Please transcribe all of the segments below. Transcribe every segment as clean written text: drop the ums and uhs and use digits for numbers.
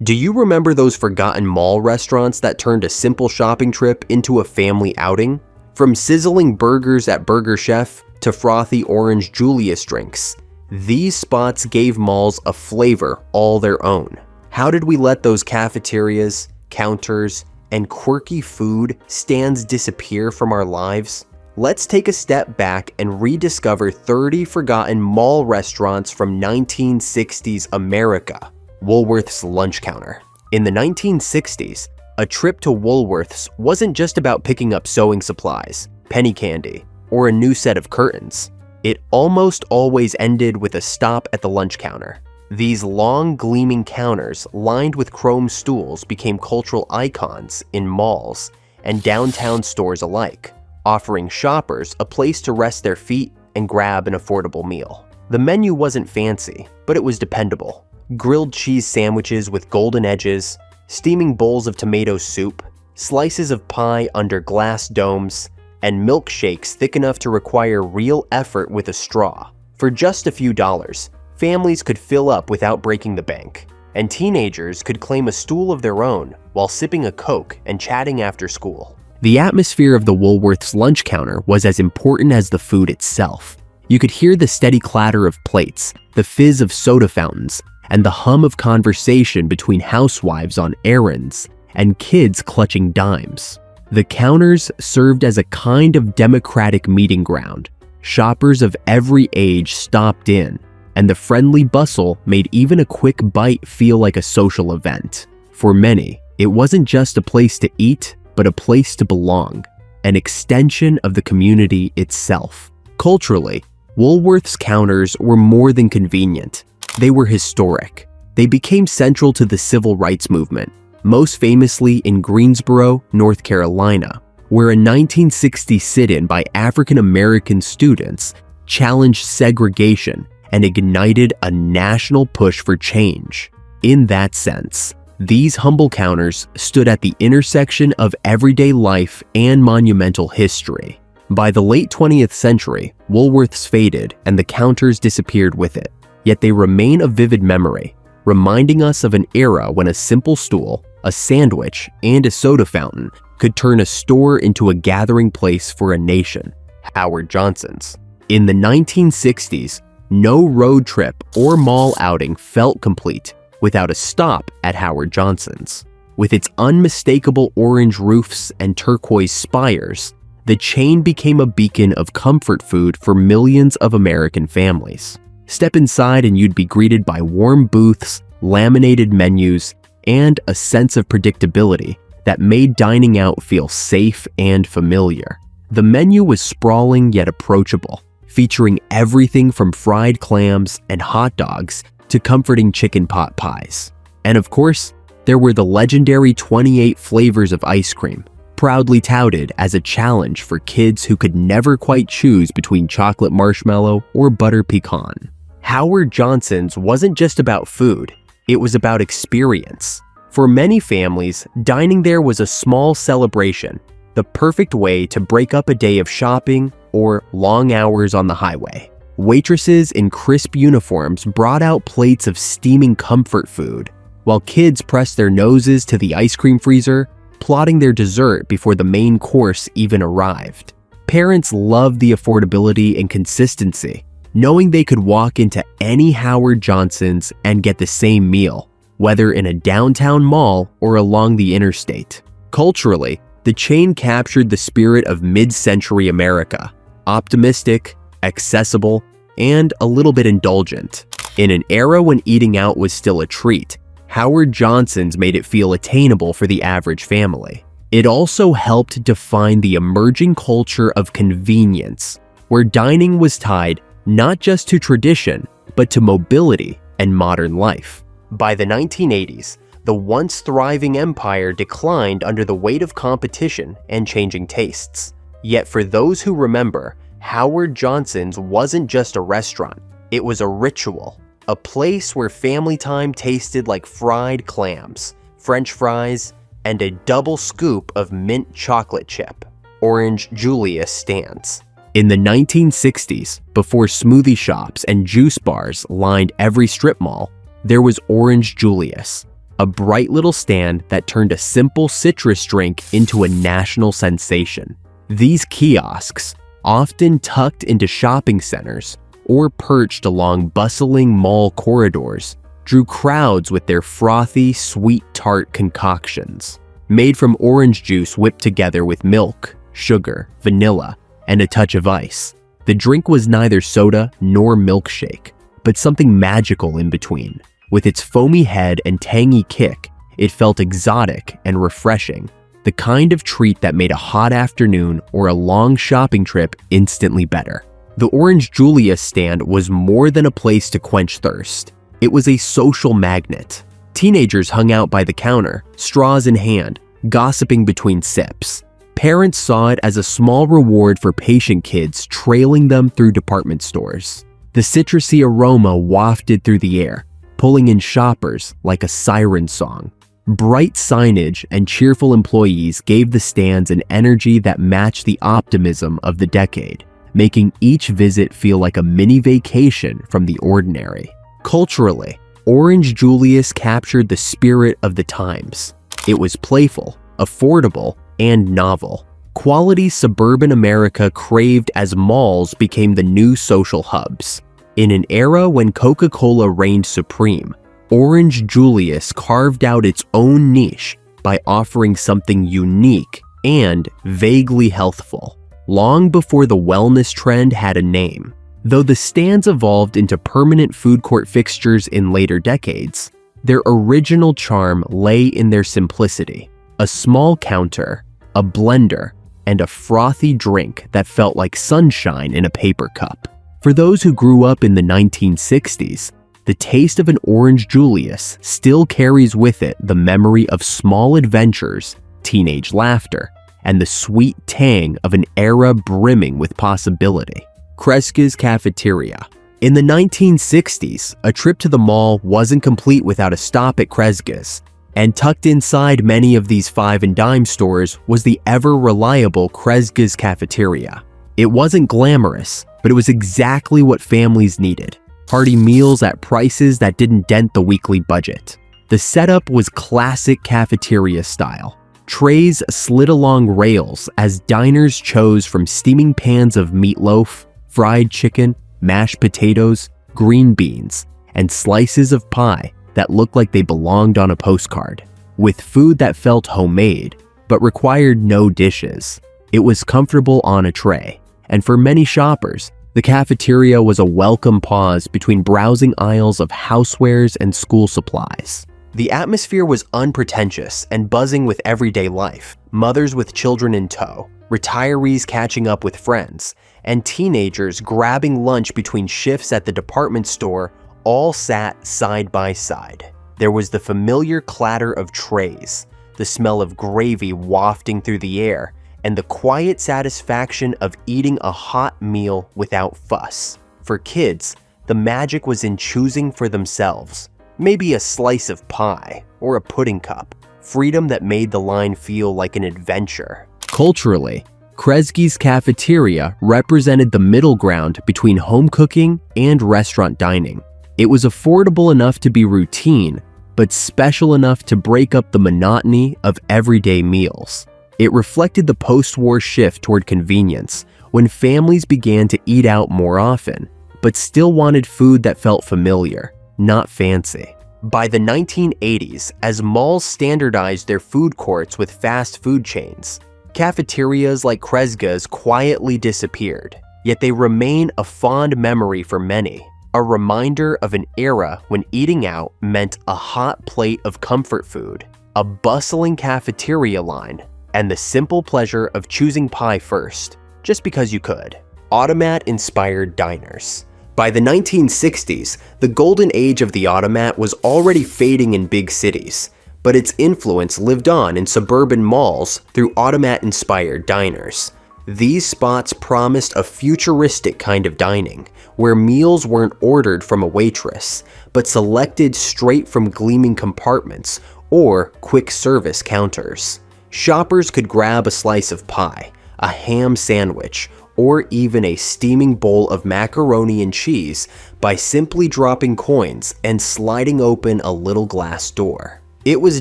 Do you remember those forgotten mall restaurants that turned a simple shopping trip into a family outing? From sizzling burgers at Burger Chef to frothy Orange Julius drinks, these spots gave malls a flavor all their own. How did we let those cafeterias, counters, and quirky food stands disappear from our lives? Let's take a step back and rediscover 30 forgotten mall restaurants from 1960s America. Woolworth's lunch counter. In the 1960s, a trip to Woolworth's wasn't just about picking up sewing supplies, penny candy, or a new set of curtains. It almost always ended with a stop at the lunch counter. These long, gleaming counters lined with chrome stools became cultural icons in malls and downtown stores alike, offering shoppers a place to rest their feet and grab an affordable meal. The menu wasn't fancy, but it was dependable. Grilled cheese sandwiches with golden edges, steaming bowls of tomato soup, slices of pie under glass domes, and milkshakes thick enough to require real effort with a straw. For just a few dollars, families could fill up without breaking the bank, and teenagers could claim a stool of their own while sipping a Coke and chatting after school. The atmosphere of the Woolworth's lunch counter was as important as the food itself. You could hear the steady clatter of plates, the fizz of soda fountains, and the hum of conversation between housewives on errands and kids clutching dimes. The counters served as a kind of democratic meeting ground. Shoppers of every age stopped in, and the friendly bustle made even a quick bite feel like a social event. For many, it wasn't just a place to eat, but a place to belong, an extension of the community itself. Culturally, Woolworth's counters were more than convenient. They were historic. They became central to the civil rights movement, most famously in Greensboro, North Carolina, where a 1960 sit-in by African American students challenged segregation and ignited a national push for change. In that sense, these humble counters stood at the intersection of everyday life and monumental history. By the late 20th century, Woolworth's faded and the counters disappeared with it. Yet they remain a vivid memory, reminding us of an era when a simple stool, a sandwich, and a soda fountain could turn a store into a gathering place for a nation. Howard Johnson's. In the 1960s, no road trip or mall outing felt complete without a stop at Howard Johnson's. With its unmistakable orange roofs and turquoise spires, the chain became a beacon of comfort food for millions of American families. Step inside and you'd be greeted by warm booths, laminated menus, and a sense of predictability that made dining out feel safe and familiar. The menu was sprawling yet approachable, featuring everything from fried clams and hot dogs to comforting chicken pot pies. And of course, there were the legendary 28 flavors of ice cream, proudly touted as a challenge for kids who could never quite choose between chocolate marshmallow or butter pecan. Howard Johnson's wasn't just about food, it was about experience. For many families, dining there was a small celebration, the perfect way to break up a day of shopping or long hours on the highway. Waitresses in crisp uniforms brought out plates of steaming comfort food, while kids pressed their noses to the ice cream freezer, plotting their dessert before the main course even arrived. Parents loved the affordability and consistency, knowing they could walk into any Howard Johnson's and get the same meal, whether in a downtown mall or along the interstate. Culturally, the chain captured the spirit of mid-century America, optimistic, accessible, and a little bit indulgent. In an era when eating out was still a treat, Howard Johnson's made it feel attainable for the average family. It also helped define the emerging culture of convenience, where dining was tied not just to tradition, but to mobility and modern life. By the 1980s, the once thriving empire declined under the weight of competition and changing tastes. Yet for those who remember, Howard Johnson's wasn't just a restaurant, it was a ritual, a place where family time tasted like fried clams, French fries, and a double scoop of mint chocolate chip. Orange Julius stands. In the 1960s, before smoothie shops and juice bars lined every strip mall, there was Orange Julius, a bright little stand that turned a simple citrus drink into a national sensation. These kiosks, often tucked into shopping centers or perched along bustling mall corridors, drew crowds with their frothy, sweet tart concoctions. Made from orange juice whipped together with milk, sugar, vanilla, and a touch of ice. The drink was neither soda nor milkshake, but something magical in between. With its foamy head and tangy kick, it felt exotic and refreshing, the kind of treat that made a hot afternoon or a long shopping trip instantly better. The Orange Julius stand was more than a place to quench thirst. It was a social magnet. Teenagers hung out by the counter, straws in hand, gossiping between sips. Parents saw it as a small reward for patient kids trailing them through department stores. The citrusy aroma wafted through the air, pulling in shoppers like a siren song. Bright signage and cheerful employees gave the stands an energy that matched the optimism of the decade, making each visit feel like a mini vacation from the ordinary. Culturally, Orange Julius captured the spirit of the times. It was playful, affordable, and novel. Quality suburban America craved as malls became the new social hubs. In an era when Coca-Cola reigned supreme, Orange Julius carved out its own niche by offering something unique and vaguely healthful, long before the wellness trend had a name. Though the stands evolved into permanent food court fixtures in later decades, their original charm lay in their simplicity. A small counter, a blender, and a frothy drink that felt like sunshine in a paper cup. For those who grew up in the 1960s, the taste of an Orange Julius still carries with it the memory of small adventures, teenage laughter, and the sweet tang of an era brimming with possibility. Kreska's Cafeteria. In the 1960s, a trip to the mall wasn't complete without a stop at Kreska's, and tucked inside many of these five and dime stores was the ever-reliable Kreska's Cafeteria. It wasn't glamorous, but it was exactly what families needed. Hearty meals at prices that didn't dent the weekly budget. The setup was classic cafeteria style. Trays slid along rails as diners chose from steaming pans of meatloaf, fried chicken, mashed potatoes, green beans, and slices of pie that looked like they belonged on a postcard. With food that felt homemade, but required no dishes. It was comfortable on a tray, and for many shoppers, the cafeteria was a welcome pause between browsing aisles of housewares and school supplies. The atmosphere was unpretentious and buzzing with everyday life. Mothers with children in tow, retirees catching up with friends, and teenagers grabbing lunch between shifts at the department store all sat side by side. There was the familiar clatter of trays, the smell of gravy wafting through the air, and the quiet satisfaction of eating a hot meal without fuss. For kids, the magic was in choosing for themselves. Maybe a slice of pie or a pudding cup. Freedom that made the line feel like an adventure. Culturally, Kreska's Cafeteria represented the middle ground between home cooking and restaurant dining. It was affordable enough to be routine, but special enough to break up the monotony of everyday meals. It reflected the post-war shift toward convenience, when families began to eat out more often, but still wanted food that felt familiar, not fancy. By the 1980s, as malls standardized their food courts with fast food chains, cafeterias like Kreska's quietly disappeared, yet they remain a fond memory for many. A reminder of an era when eating out meant a hot plate of comfort food, a bustling cafeteria line, and the simple pleasure of choosing pie first, just because you could. Automat-inspired diners. By the 1960s, the golden age of the automat was already fading in big cities, but its influence lived on in suburban malls through automat-inspired diners. These spots promised a futuristic kind of dining, where meals weren't ordered from a waitress, but selected straight from gleaming compartments or quick service counters. Shoppers could grab a slice of pie, a ham sandwich, or even a steaming bowl of macaroni and cheese by simply dropping coins and sliding open a little glass door. It was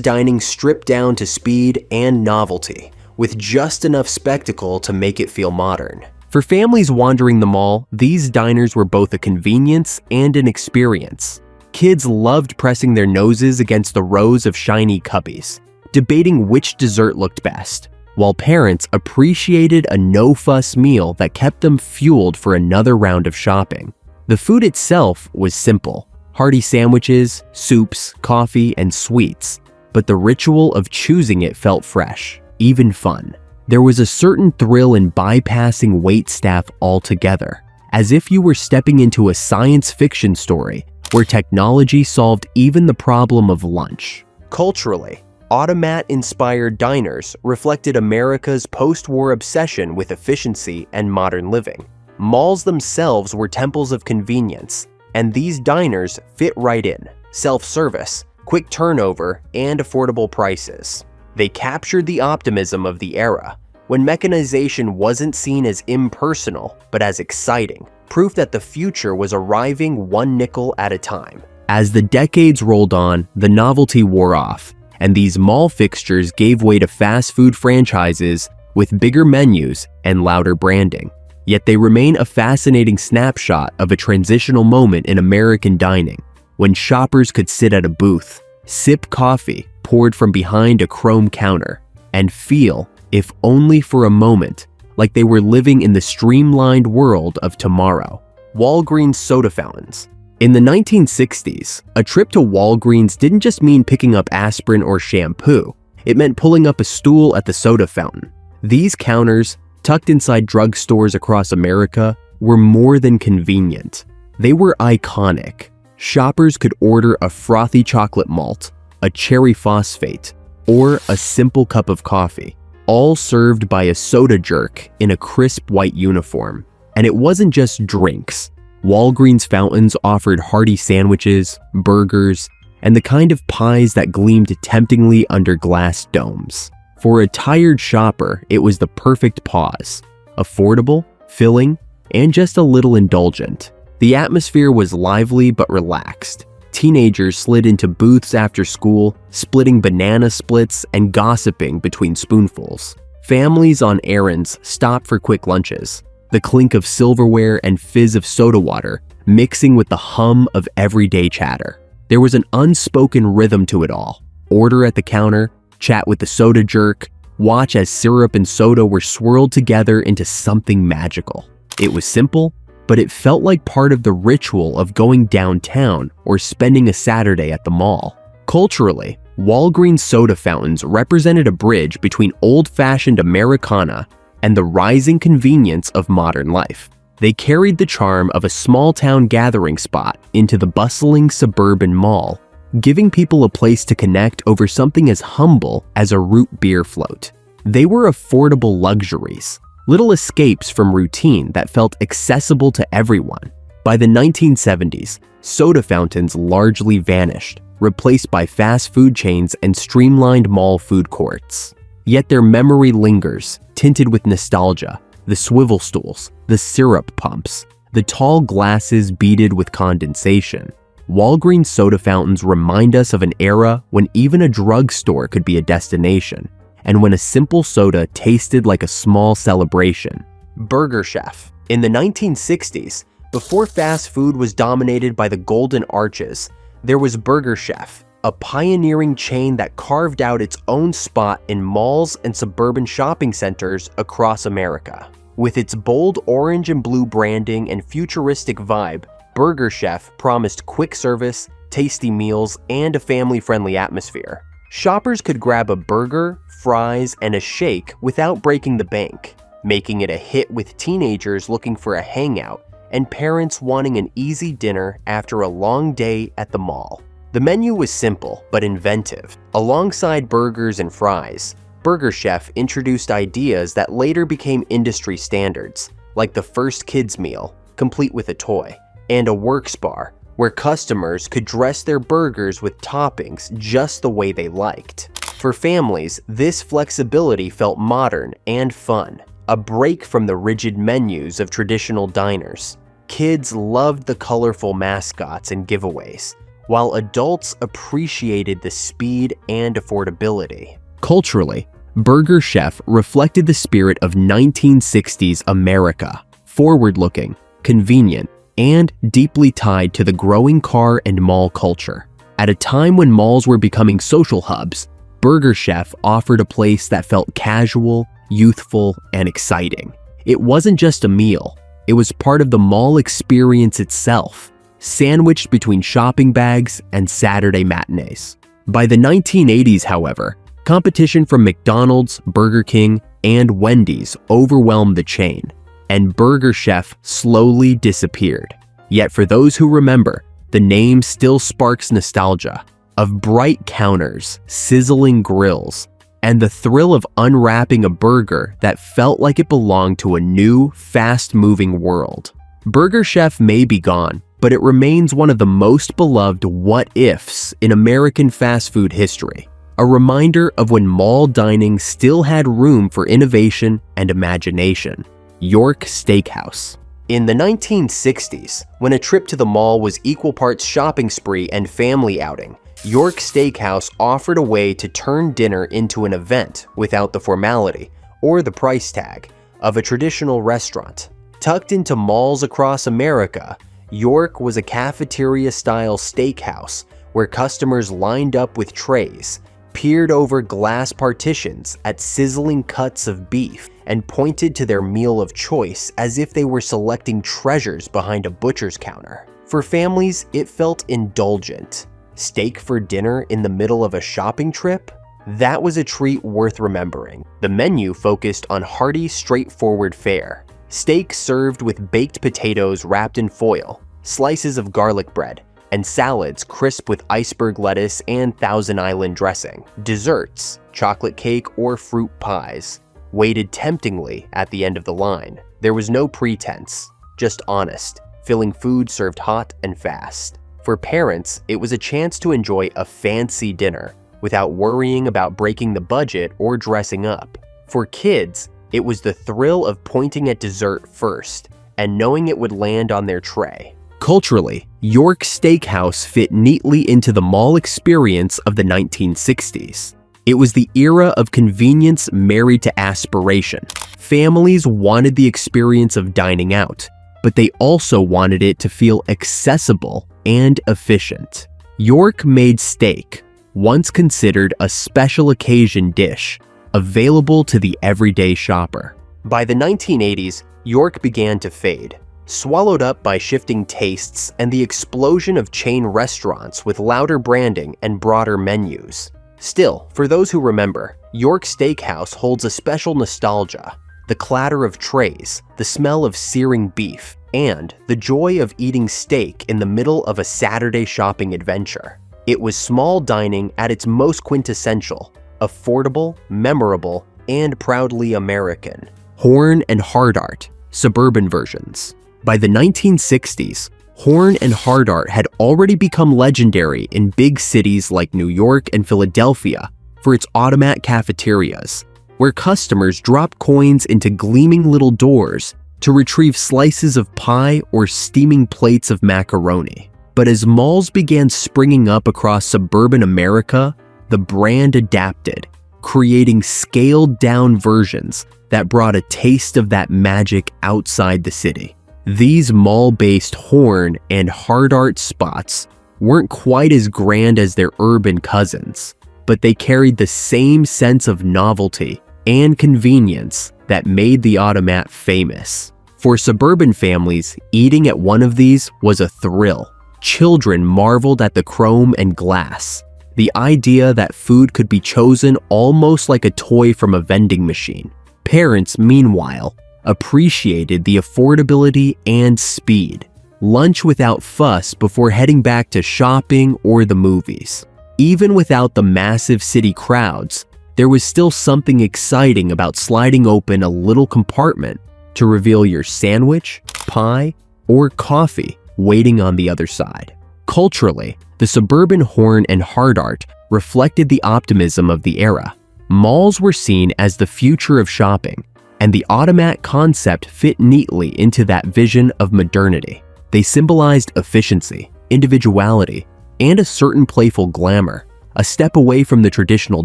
dining stripped down to speed and novelty, with just enough spectacle to make it feel modern. For families wandering the mall, these diners were both a convenience and an experience. Kids loved pressing their noses against the rows of shiny cubbies, debating which dessert looked best, while parents appreciated a no-fuss meal that kept them fueled for another round of shopping. The food itself was simple: hearty sandwiches, soups, coffee, and sweets, but the ritual of choosing it felt fresh, even fun. There was a certain thrill in bypassing waitstaff altogether, as if you were stepping into a science fiction story where technology solved even the problem of lunch. Culturally, automat-inspired diners reflected America's post-war obsession with efficiency and modern living. Malls themselves were temples of convenience, and these diners fit right in: self-service, quick turnover, and affordable prices. They captured the optimism of the era, when mechanization wasn't seen as impersonal, but as exciting, proof that the future was arriving one nickel at a time. As the decades rolled on, the novelty wore off, and these mall fixtures gave way to fast food franchises with bigger menus and louder branding. Yet they remain a fascinating snapshot of a transitional moment in American dining, when shoppers could sit at a booth, sip coffee poured from behind a chrome counter, and feel, if only for a moment, like they were living in the streamlined world of tomorrow. Walgreens soda fountains. In the 1960s, a trip to Walgreens didn't just mean picking up aspirin or shampoo. It meant pulling up a stool at the soda fountain. These counters, tucked inside drugstores across America, were more than convenient. They were iconic. Shoppers could order a frothy chocolate malt, a cherry phosphate, or a simple cup of coffee, all served by a soda jerk in a crisp white uniform. And it wasn't just drinks. Walgreens fountains offered hearty sandwiches, burgers, and the kind of pies that gleamed temptingly under glass domes. For a tired shopper, it was the perfect pause: affordable, filling, and just a little indulgent. The atmosphere was lively but relaxed. Teenagers slid into booths after school, splitting banana splits and gossiping between spoonfuls. Families on errands stopped for quick lunches, the clink of silverware and fizz of soda water mixing with the hum of everyday chatter. There was an unspoken rhythm to it all. Order at the counter, chat with the soda jerk, watch as syrup and soda were swirled together into something magical. It was simple, but it felt like part of the ritual of going downtown or spending a Saturday at the mall. Culturally, Walgreens soda fountains represented a bridge between old-fashioned Americana and the rising convenience of modern life. They carried the charm of a small-town gathering spot into the bustling suburban mall, giving people a place to connect over something as humble as a root beer float. They were affordable luxuries, little escapes from routine that felt accessible to everyone. By the 1970s, soda fountains largely vanished, replaced by fast food chains and streamlined mall food courts. Yet their memory lingers, tinted with nostalgia: the swivel stools, the syrup pumps, the tall glasses beaded with condensation. Walgreens soda fountains remind us of an era when even a drugstore could be a destination, and when a simple soda tasted like a small celebration. Burger Chef. In the 1960s, before fast food was dominated by the Golden Arches, there was Burger Chef, a pioneering chain that carved out its own spot in malls and suburban shopping centers across America. With its bold orange and blue branding and futuristic vibe, Burger Chef promised quick service, tasty meals, and a family-friendly atmosphere. Shoppers could grab a burger, fries, and a shake without breaking the bank, making it a hit with teenagers looking for a hangout and parents wanting an easy dinner after a long day at the mall. The menu was simple but inventive. Alongside burgers and fries, Burger Chef introduced ideas that later became industry standards, like the first kids meal, complete with a toy, and a works bar, where customers could dress their burgers with toppings just the way they liked. For families, this flexibility felt modern and fun, a break from the rigid menus of traditional diners. Kids loved the colorful mascots and giveaways, while adults appreciated the speed and affordability. Culturally, Burger Chef reflected the spirit of 1960s America, forward-looking, convenient, and deeply tied to the growing car and mall culture. At a time when malls were becoming social hubs, Burger Chef offered a place that felt casual, youthful, and exciting. It wasn't just a meal, it was part of the mall experience itself, sandwiched between shopping bags and Saturday matinees. By the 1980s, however, competition from McDonald's, Burger King, and Wendy's overwhelmed the chain, and Burger Chef slowly disappeared. Yet for those who remember, the name still sparks nostalgia of bright counters, sizzling grills, and the thrill of unwrapping a burger that felt like it belonged to a new, fast-moving world. Burger Chef may be gone, but it remains one of the most beloved what-ifs in American fast food history, a reminder of when mall dining still had room for innovation and imagination. York Steakhouse. In the 1960s, when a trip to the mall was equal parts shopping spree and family outing, York Steakhouse offered a way to turn dinner into an event without the formality or the price tag of a traditional restaurant. Tucked into malls across America, York was a cafeteria-style steakhouse where customers lined up with trays, peered over glass partitions at sizzling cuts of beef, and pointed to their meal of choice as if they were selecting treasures behind a butcher's counter. For families, it felt indulgent. Steak for dinner in the middle of a shopping trip? That was a treat worth remembering. The menu focused on hearty, straightforward fare. Steak served with baked potatoes wrapped in foil, slices of garlic bread, and salads crisp with iceberg lettuce and Thousand Island dressing. Desserts, chocolate cake or fruit pies, waited temptingly at the end of the line. There was no pretense, just honest, filling food served hot and fast. For parents, it was a chance to enjoy a fancy dinner without worrying about breaking the budget or dressing up. For kids, it was the thrill of pointing at dessert first and knowing it would land on their tray. Culturally, York Steakhouse fit neatly into the mall experience of the 1960s. It was the era of convenience married to aspiration. Families wanted the experience of dining out, but they also wanted it to feel accessible and efficient. York made steak, once considered a special occasion dish, available to the everyday shopper. By the 1980s, York began to fade, swallowed up by shifting tastes and the explosion of chain restaurants with louder branding and broader menus. Still, for those who remember, York Steakhouse holds a special nostalgia. The clatter of trays, the smell of searing beef, and the joy of eating steak in the middle of a Saturday shopping adventure. It was small dining at its most quintessential, affordable, memorable, and proudly American. Horn and Hardart, suburban versions. By the 1960s, Horn and Hardart had already become legendary in big cities like New York and Philadelphia for its automat cafeterias, where customers drop coins into gleaming little doors to retrieve slices of pie or steaming plates of macaroni. But as malls began springing up across suburban America, the brand adapted, creating scaled-down versions that brought a taste of that magic outside the city. These mall-based Horn and Hardart spots weren't quite as grand as their urban cousins, but they carried the same sense of novelty and convenience that made the automat famous. For suburban families, eating at one of these was a thrill. Children marveled at the chrome and glass, the idea that food could be chosen almost like a toy from a vending machine. Parents, meanwhile, appreciated the affordability and speed. Lunch without fuss before heading back to shopping or the movies. Even without the massive city crowds, there was still something exciting about sliding open a little compartment to reveal your sandwich, pie, or coffee waiting on the other side. Culturally, the suburban Horn and Hardart reflected the optimism of the era. Malls were seen as the future of shopping, and the automat concept fit neatly into that vision of modernity. They symbolized efficiency, individuality, and a certain playful glamour, a step away from the traditional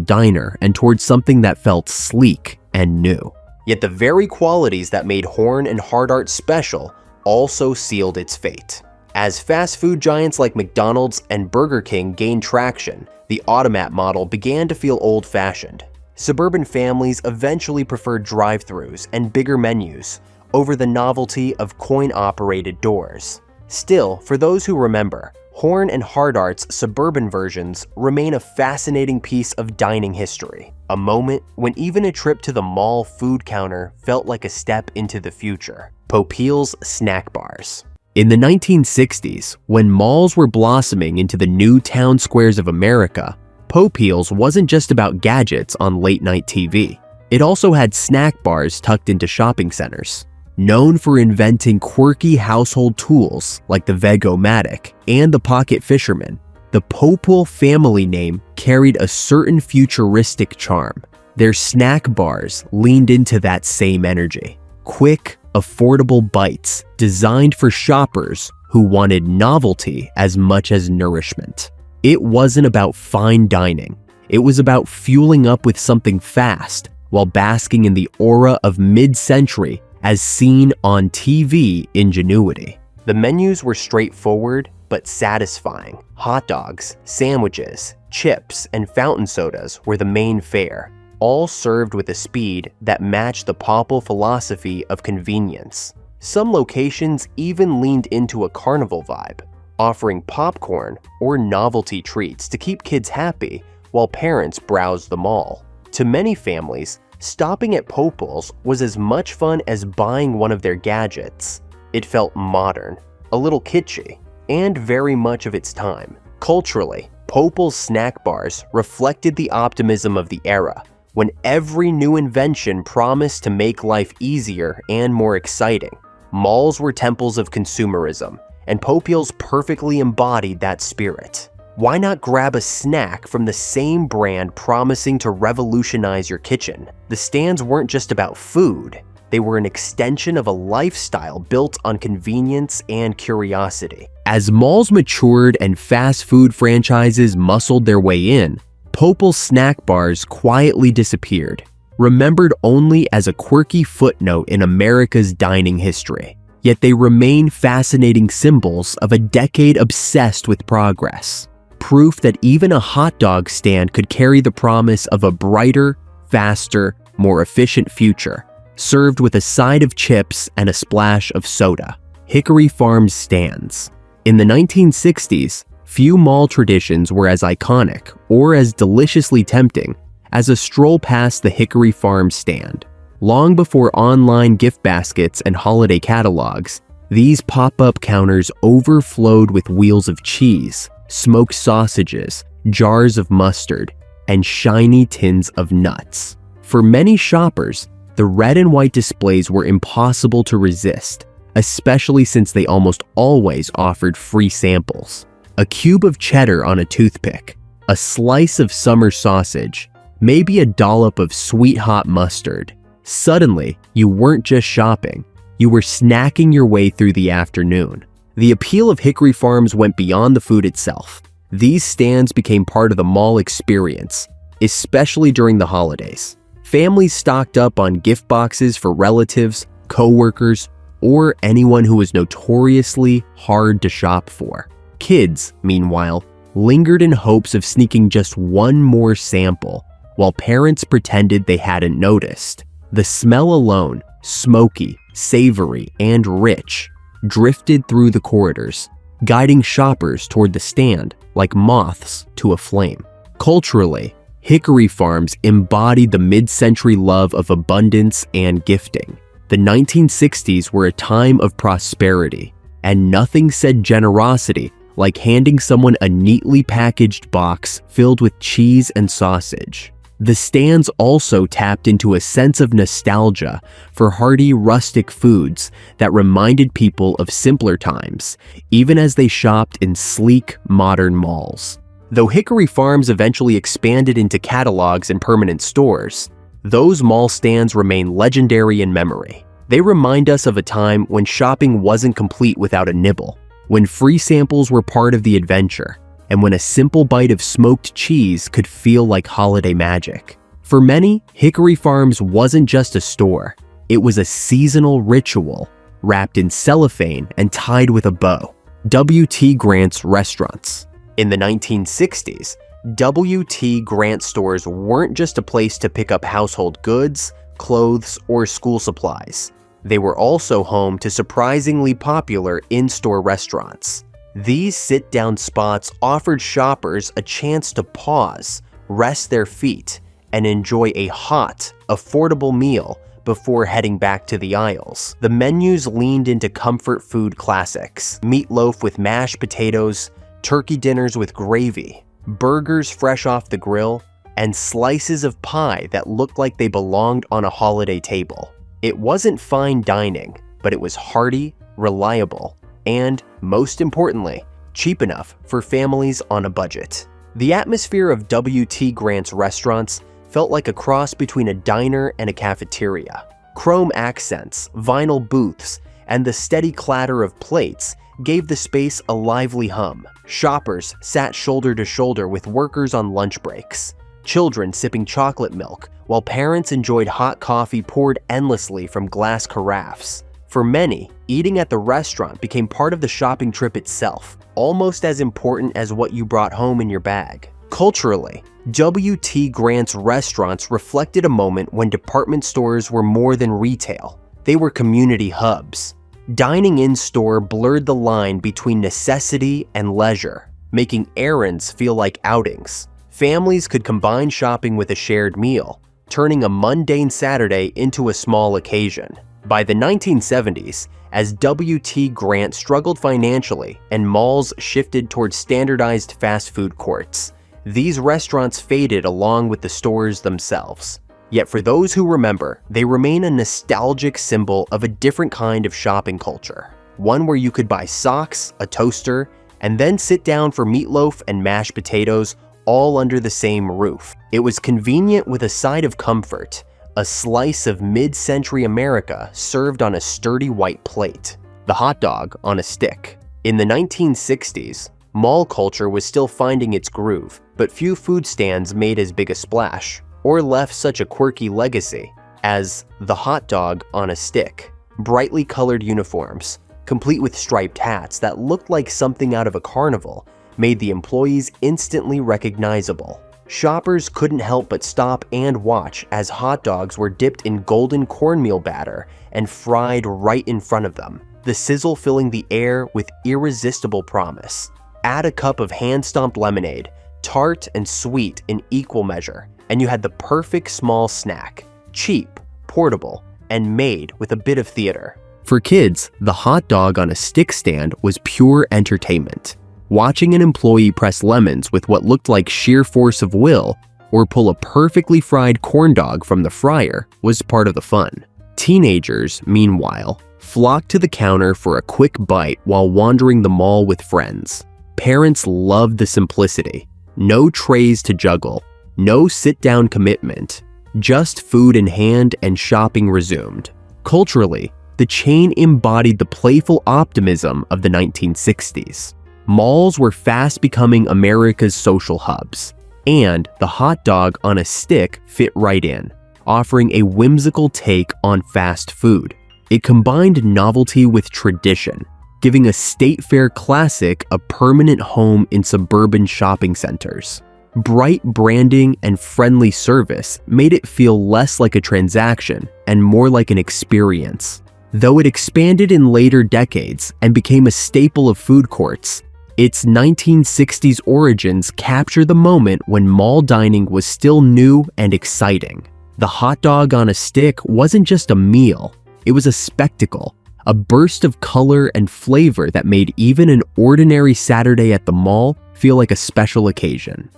diner and towards something that felt sleek and new. Yet the very qualities that made Horn and Hardart special also sealed its fate. As fast food giants like McDonald's and Burger King gained traction, the automat model began to feel old-fashioned. Suburban families eventually preferred drive-thrus and bigger menus over the novelty of coin-operated doors. Still, for those who remember, Horn and Hardart's suburban versions remain a fascinating piece of dining history, a moment when even a trip to the mall food counter felt like a step into the future. Popeil's snack bars. In the 1960s, when malls were blossoming into the new town squares of America, Popeil's wasn't just about gadgets on late-night TV. It also had snack bars tucked into shopping centers. Known for inventing quirky household tools like the Veg-O-Matic and the Pocket Fisherman, the Popeil family name carried a certain futuristic charm. Their snack bars leaned into that same energy. Quick, affordable bites designed for shoppers who wanted novelty as much as nourishment. It wasn't about fine dining. It was about fueling up with something fast while basking in the aura of mid-century as seen on TV ingenuity. The menus were straightforward but satisfying. Hot dogs, sandwiches, chips, and fountain sodas were the main fare, all served with a speed that matched the Popeil philosophy of convenience. Some locations even leaned into a carnival vibe, offering popcorn or novelty treats to keep kids happy while parents browsed the mall. To many families, stopping at Popeil's was as much fun as buying one of their gadgets. It felt modern, a little kitschy, and very much of its time. Culturally, Popeil's snack bars reflected the optimism of the era, when every new invention promised to make life easier and more exciting. Malls were temples of consumerism, and Popeil's perfectly embodied that spirit. Why not grab a snack from the same brand promising to revolutionize your kitchen? The stands weren't just about food. They were an extension of a lifestyle built on convenience and curiosity. As malls matured and fast food franchises muscled their way in, Popeil's snack bars quietly disappeared, remembered only as a quirky footnote in America's dining history. Yet they remain fascinating symbols of a decade obsessed with progress. Proof that even a hot dog stand could carry the promise of a brighter, faster, more efficient future, served with a side of chips and a splash of soda. Hickory Farms stands. In the 1960s, few mall traditions were as iconic or as deliciously tempting as a stroll past the Hickory Farms stand. Long before online gift baskets and holiday catalogs, these pop-up counters overflowed with wheels of cheese, smoked sausages, jars of mustard, and shiny tins of nuts. For many shoppers, the red and white displays were impossible to resist, especially since they almost always offered free samples. A cube of cheddar on a toothpick, a slice of summer sausage, maybe a dollop of sweet hot mustard. Suddenly, you weren't just shopping, you were snacking your way through the afternoon. The appeal of Hickory Farms went beyond the food itself. These stands became part of the mall experience, especially during the holidays. Families stocked up on gift boxes for relatives, co-workers, or anyone who was notoriously hard to shop for. Kids, meanwhile, lingered in hopes of sneaking just one more sample, while parents pretended they hadn't noticed. The smell alone, smoky, savory, and rich, drifted through the corridors, guiding shoppers toward the stand like moths to a flame. Culturally, Hickory Farms embodied the mid-century love of abundance and gifting. The 1960s were a time of prosperity, and nothing said generosity like handing someone a neatly packaged box filled with cheese and sausage. The stands also tapped into a sense of nostalgia for hearty rustic foods that reminded people of simpler times, even as they shopped in sleek, modern malls. Though Hickory Farms eventually expanded into catalogs and permanent stores, those mall stands remain legendary in memory. They remind us of a time when shopping wasn't complete without a nibble, when free samples were part of the adventure, and when a simple bite of smoked cheese could feel like holiday magic. For many, Hickory Farms wasn't just a store. It was a seasonal ritual, wrapped in cellophane and tied with a bow. W.T. Grant's restaurants. In the 1960s, W.T. Grant stores weren't just a place to pick up household goods, clothes, or school supplies. They were also home to surprisingly popular in-store restaurants. These sit-down spots offered shoppers a chance to pause, rest their feet, and enjoy a hot, affordable meal before heading back to the aisles. The menus leaned into comfort food classics: meatloaf with mashed potatoes, turkey dinners with gravy, burgers fresh off the grill, and slices of pie that looked like they belonged on a holiday table. It wasn't fine dining, but it was hearty, reliable, and, most importantly, cheap enough for families on a budget. The atmosphere of W.T. Grant's restaurants felt like a cross between a diner and a cafeteria. Chrome accents, vinyl booths, and the steady clatter of plates gave the space a lively hum. Shoppers sat shoulder to shoulder with workers on lunch breaks, children sipping chocolate milk, while parents enjoyed hot coffee poured endlessly from glass carafes. For many, eating at the restaurant became part of the shopping trip itself, almost as important as what you brought home in your bag. Culturally, W.T. Grant's restaurants reflected a moment when department stores were more than retail. They were community hubs. Dining in-store blurred the line between necessity and leisure, making errands feel like outings. Families could combine shopping with a shared meal, turning a mundane Saturday into a small occasion. By the 1970s, as W.T. Grant struggled financially and malls shifted towards standardized fast food courts, these restaurants faded along with the stores themselves. Yet for those who remember, they remain a nostalgic symbol of a different kind of shopping culture. One where you could buy socks, a toaster, and then sit down for meatloaf and mashed potatoes all under the same roof. It was convenient with a side of comfort, a slice of mid-century America served on a sturdy white plate, the hot dog on a stick. In the 1960s, mall culture was still finding its groove, but few food stands made as big a splash or left such a quirky legacy as the hot dog on a stick. Brightly colored uniforms, complete with striped hats that looked like something out of a carnival, made the employees instantly recognizable. Shoppers couldn't help but stop and watch as hot dogs were dipped in golden cornmeal batter and fried right in front of them, the sizzle filling the air with irresistible promise. Add a cup of hand-stomped lemonade, tart and sweet in equal measure, and you had the perfect small snack, cheap, portable, and made with a bit of theater. For kids, the hot dog on a stick stand was pure entertainment. Watching an employee press lemons with what looked like sheer force of will or pull a perfectly fried corn dog from the fryer was part of the fun. Teenagers, meanwhile, flocked to the counter for a quick bite while wandering the mall with friends. Parents loved the simplicity. No trays to juggle, no sit-down commitment, just food in hand and shopping resumed. Culturally, the chain embodied the playful optimism of the 1960s. Malls were fast becoming America's social hubs, and the hot dog on a stick fit right in, offering a whimsical take on fast food. It combined novelty with tradition, giving a state fair classic a permanent home in suburban shopping centers. Bright branding and friendly service made it feel less like a transaction and more like an experience. Though it expanded in later decades and became a staple of food courts, its 1960s origins capture the moment when mall dining was still new and exciting. The hot dog on a stick wasn't just a meal, it was a spectacle, a burst of color and flavor that made even an ordinary Saturday at the mall feel like a special occasion.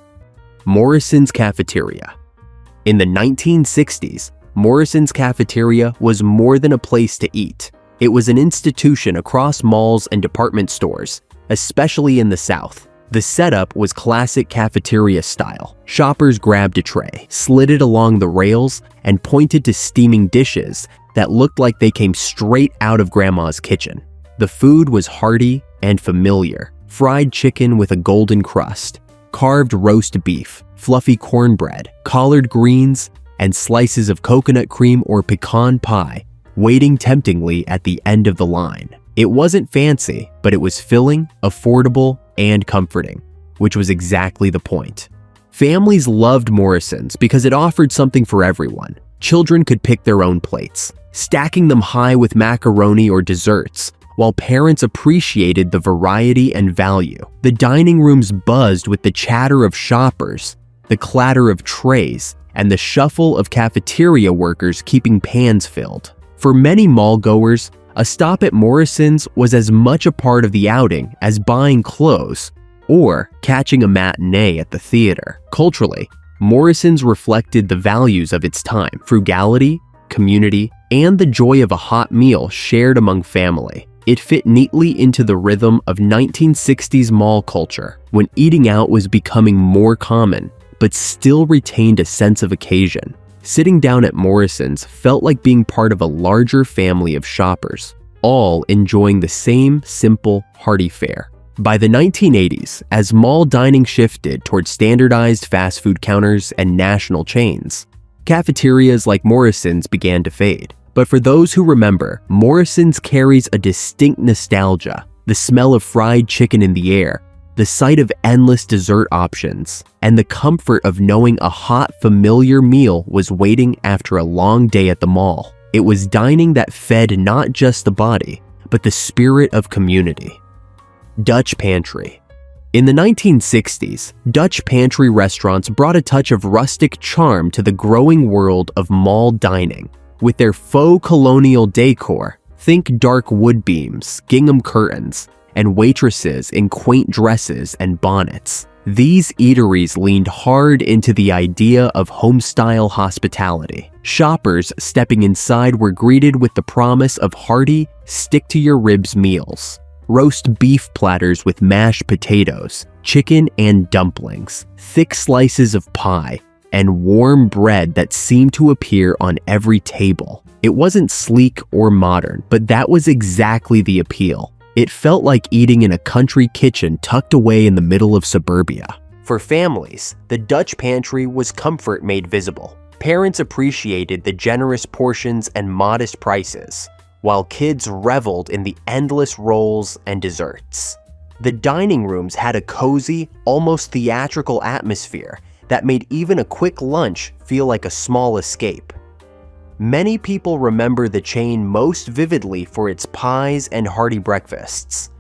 Morrison's Cafeteria. In the 1960s, Morrison's Cafeteria was more than a place to eat. It was an institution across malls and department stores, especially in the South. The setup was classic cafeteria style. Shoppers grabbed a tray, slid it along the rails, and pointed to steaming dishes that looked like they came straight out of Grandma's kitchen. The food was hearty and familiar, fried chicken with a golden crust, carved roast beef, fluffy cornbread, collard greens, and slices of coconut cream or pecan pie, waiting temptingly at the end of the line. It wasn't fancy, but it was filling, affordable, and comforting, which was exactly the point. Families loved Morrison's because it offered something for everyone. Children could pick their own plates, stacking them high with macaroni or desserts, while parents appreciated the variety and value. The dining rooms buzzed with the chatter of shoppers, the clatter of trays, and the shuffle of cafeteria workers keeping pans filled. For many mall-goers, a stop at Morrison's was as much a part of the outing as buying clothes or catching a matinee at the theater. Culturally, Morrison's reflected the values of its time: frugality, community, and the joy of a hot meal shared among family. It fit neatly into the rhythm of 1960s mall culture, when eating out was becoming more common, but still retained a sense of occasion. Sitting down at Morrison's felt like being part of a larger family of shoppers, all enjoying the same simple, hearty fare. By the 1980s, as mall dining shifted towards standardized fast food counters and national chains, cafeterias like Morrison's began to fade. But for those who remember, Morrison's carries a distinct nostalgia: the smell of fried chicken in the air, the sight of endless dessert options, and the comfort of knowing a hot, familiar meal was waiting after a long day at the mall. It was dining that fed not just the body, but the spirit of community. Dutch Pantry. In the 1960s, Dutch pantry restaurants brought a touch of rustic charm to the growing world of mall dining. With their faux colonial decor, think dark wood beams, gingham curtains, and waitresses in quaint dresses and bonnets, these eateries leaned hard into the idea of home-style hospitality. Shoppers stepping inside were greeted with the promise of hearty, stick-to-your-ribs meals. Roast beef platters with mashed potatoes, chicken and dumplings, thick slices of pie, and warm bread that seemed to appear on every table. It wasn't sleek or modern, but that was exactly the appeal. It felt like eating in a country kitchen tucked away in the middle of suburbia. For families, the Dutch pantry was comfort made visible. Parents appreciated the generous portions and modest prices, while kids reveled in the endless rolls and desserts. The dining rooms had a cozy, almost theatrical atmosphere that made even a quick lunch feel like a small escape. Many people remember the chain most vividly for its pies and hearty breakfasts.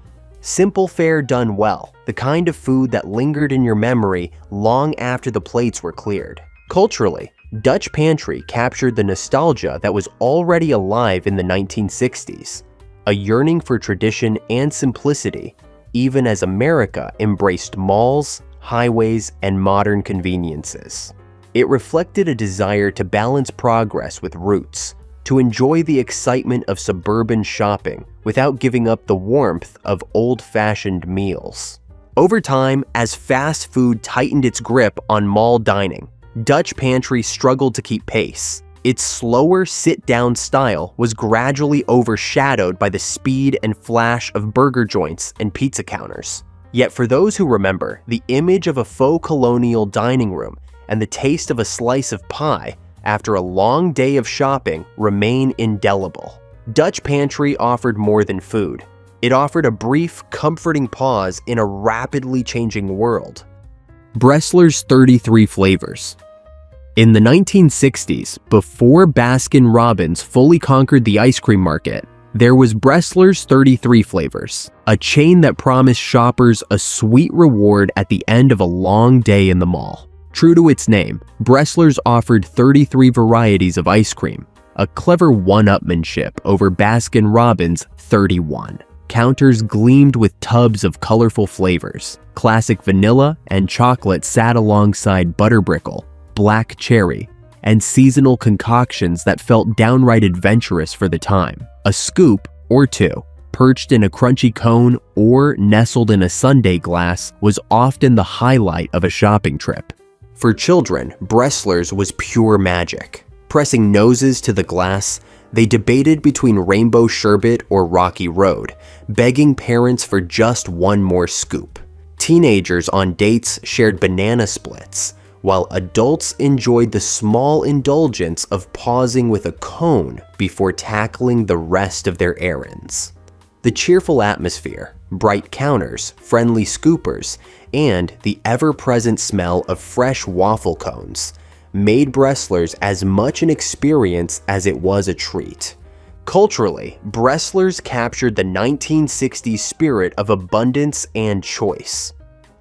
Simple fare done well, the kind of food that lingered in your memory long after the plates were cleared. Culturally, Dutch Pantry captured the nostalgia that was already alive in the 1960s, a yearning for tradition and simplicity, even as America embraced malls, highways, and modern conveniences. It reflected a desire to balance progress with roots, to enjoy the excitement of suburban shopping without giving up the warmth of old-fashioned meals. Over time, as fast food tightened its grip on mall dining, Dutch Pantry struggled to keep pace. Its slower sit-down style was gradually overshadowed by the speed and flash of burger joints and pizza counters. Yet for those who remember, the image of a faux colonial dining room and the taste of a slice of pie after a long day of shopping remain indelible. Dutch Pantry offered more than food. It offered a brief, comforting pause in a rapidly changing world. Bressler's 33 flavors. In the 1960s, before Baskin-Robbins fully conquered the ice cream market, there was Bressler's 33 flavors, a chain that promised shoppers a sweet reward at the end of a long day in the mall. True to its name, Bressler's offered 33 varieties of ice cream, a clever one-upmanship over Baskin-Robbins' 31. Counters gleamed with tubs of colorful flavors. Classic vanilla and chocolate sat alongside butterbrickle, black cherry, and seasonal concoctions that felt downright adventurous for the time. A scoop or two, perched in a crunchy cone or nestled in a sundae glass, was often the highlight of a shopping trip. For children, Bressler's was pure magic. Pressing noses to the glass, They debated between Rainbow Sherbet or Rocky Road, begging parents for just one more scoop. Teenagers on dates shared banana splits, while adults enjoyed the small indulgence of pausing with a cone before tackling the rest of their errands. The cheerful atmosphere, bright counters, friendly scoopers, and the ever-present smell of fresh waffle cones made Bresslers as much an experience as it was a treat. Culturally, Bresslers captured the 1960s spirit of abundance and choice.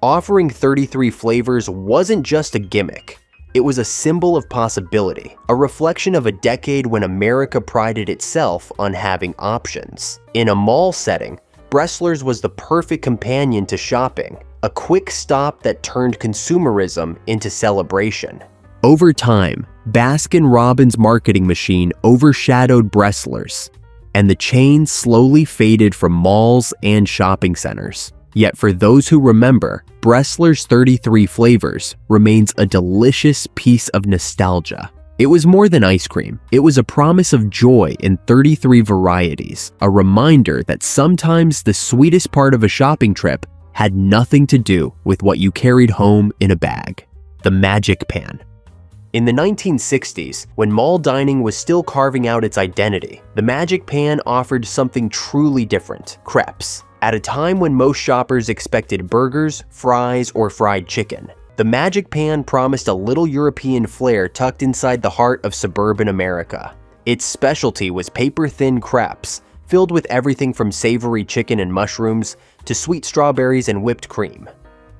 Offering 33 flavors wasn't just a gimmick. It was a symbol of possibility, a reflection of a decade when America prided itself on having options. In a mall setting, Bresslers was the perfect companion to shopping, a quick stop that turned consumerism into celebration. Over time, Baskin-Robbins' marketing machine overshadowed Bresslers, and the chain slowly faded from malls and shopping centers. Yet for those who remember, Bresslers' 33 flavors remains a delicious piece of nostalgia. It was more than ice cream. It was a promise of joy in 33 varieties, a reminder that sometimes the sweetest part of a shopping trip had nothing to do with what you carried home in a bag. The Magic Pan. In the 1960s, when mall dining was still carving out its identity, the Magic Pan offered something truly different: crepes. At a time when most shoppers expected burgers, fries, or fried chicken, the Magic Pan promised a little European flair tucked inside the heart of suburban America. Its specialty was paper-thin crepes, filled with everything from savory chicken and mushrooms to sweet strawberries and whipped cream.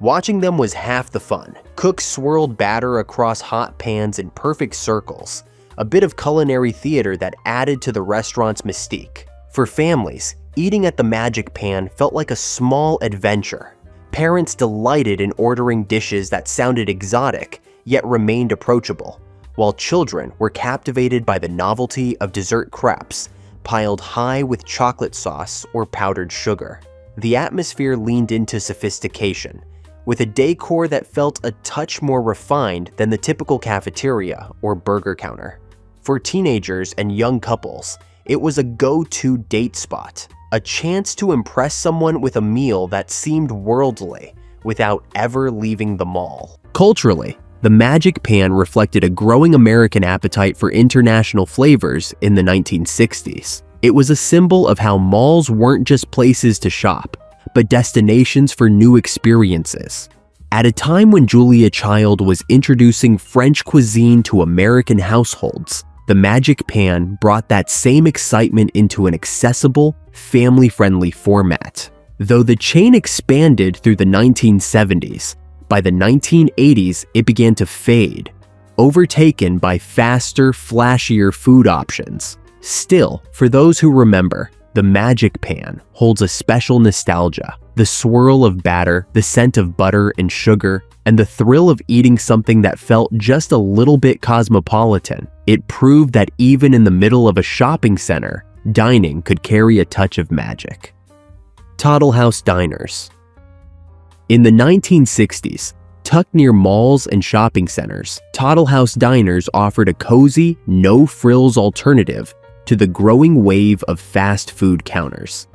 Watching them was half the fun. Cooks swirled batter across hot pans in perfect circles, a bit of culinary theater that added to the restaurant's mystique. For families, eating at the Magic Pan felt like a small adventure. Parents delighted in ordering dishes that sounded exotic, yet remained approachable, while children were captivated by the novelty of dessert crepes, piled high with chocolate sauce or powdered sugar. The atmosphere leaned into sophistication, with a decor that felt a touch more refined than the typical cafeteria or burger counter. For teenagers and young couples, it was a go-to date spot, a chance to impress someone with a meal that seemed worldly without ever leaving the mall. Culturally, the Magic Pan reflected a growing American appetite for international flavors in the 1960s. It was a symbol of how malls weren't just places to shop, but destinations for new experiences. At a time when Julia Child was introducing French cuisine to American households, the Magic Pan brought that same excitement into an accessible, family-friendly format. Though the chain expanded through the 1970s, by the 1980s it began to fade, overtaken by faster, flashier food options. Still, for those who remember, the Magic Pan holds a special nostalgia. The swirl of batter, the scent of butter and sugar, and the thrill of eating something that felt just a little bit cosmopolitan. It proved that even in the middle of a shopping center, dining could carry a touch of magic. Toddle House Diners. In the 1960s, tucked near malls and shopping centers, Toddle House Diners offered a cozy, no-frills alternative to the growing wave of fast food counters.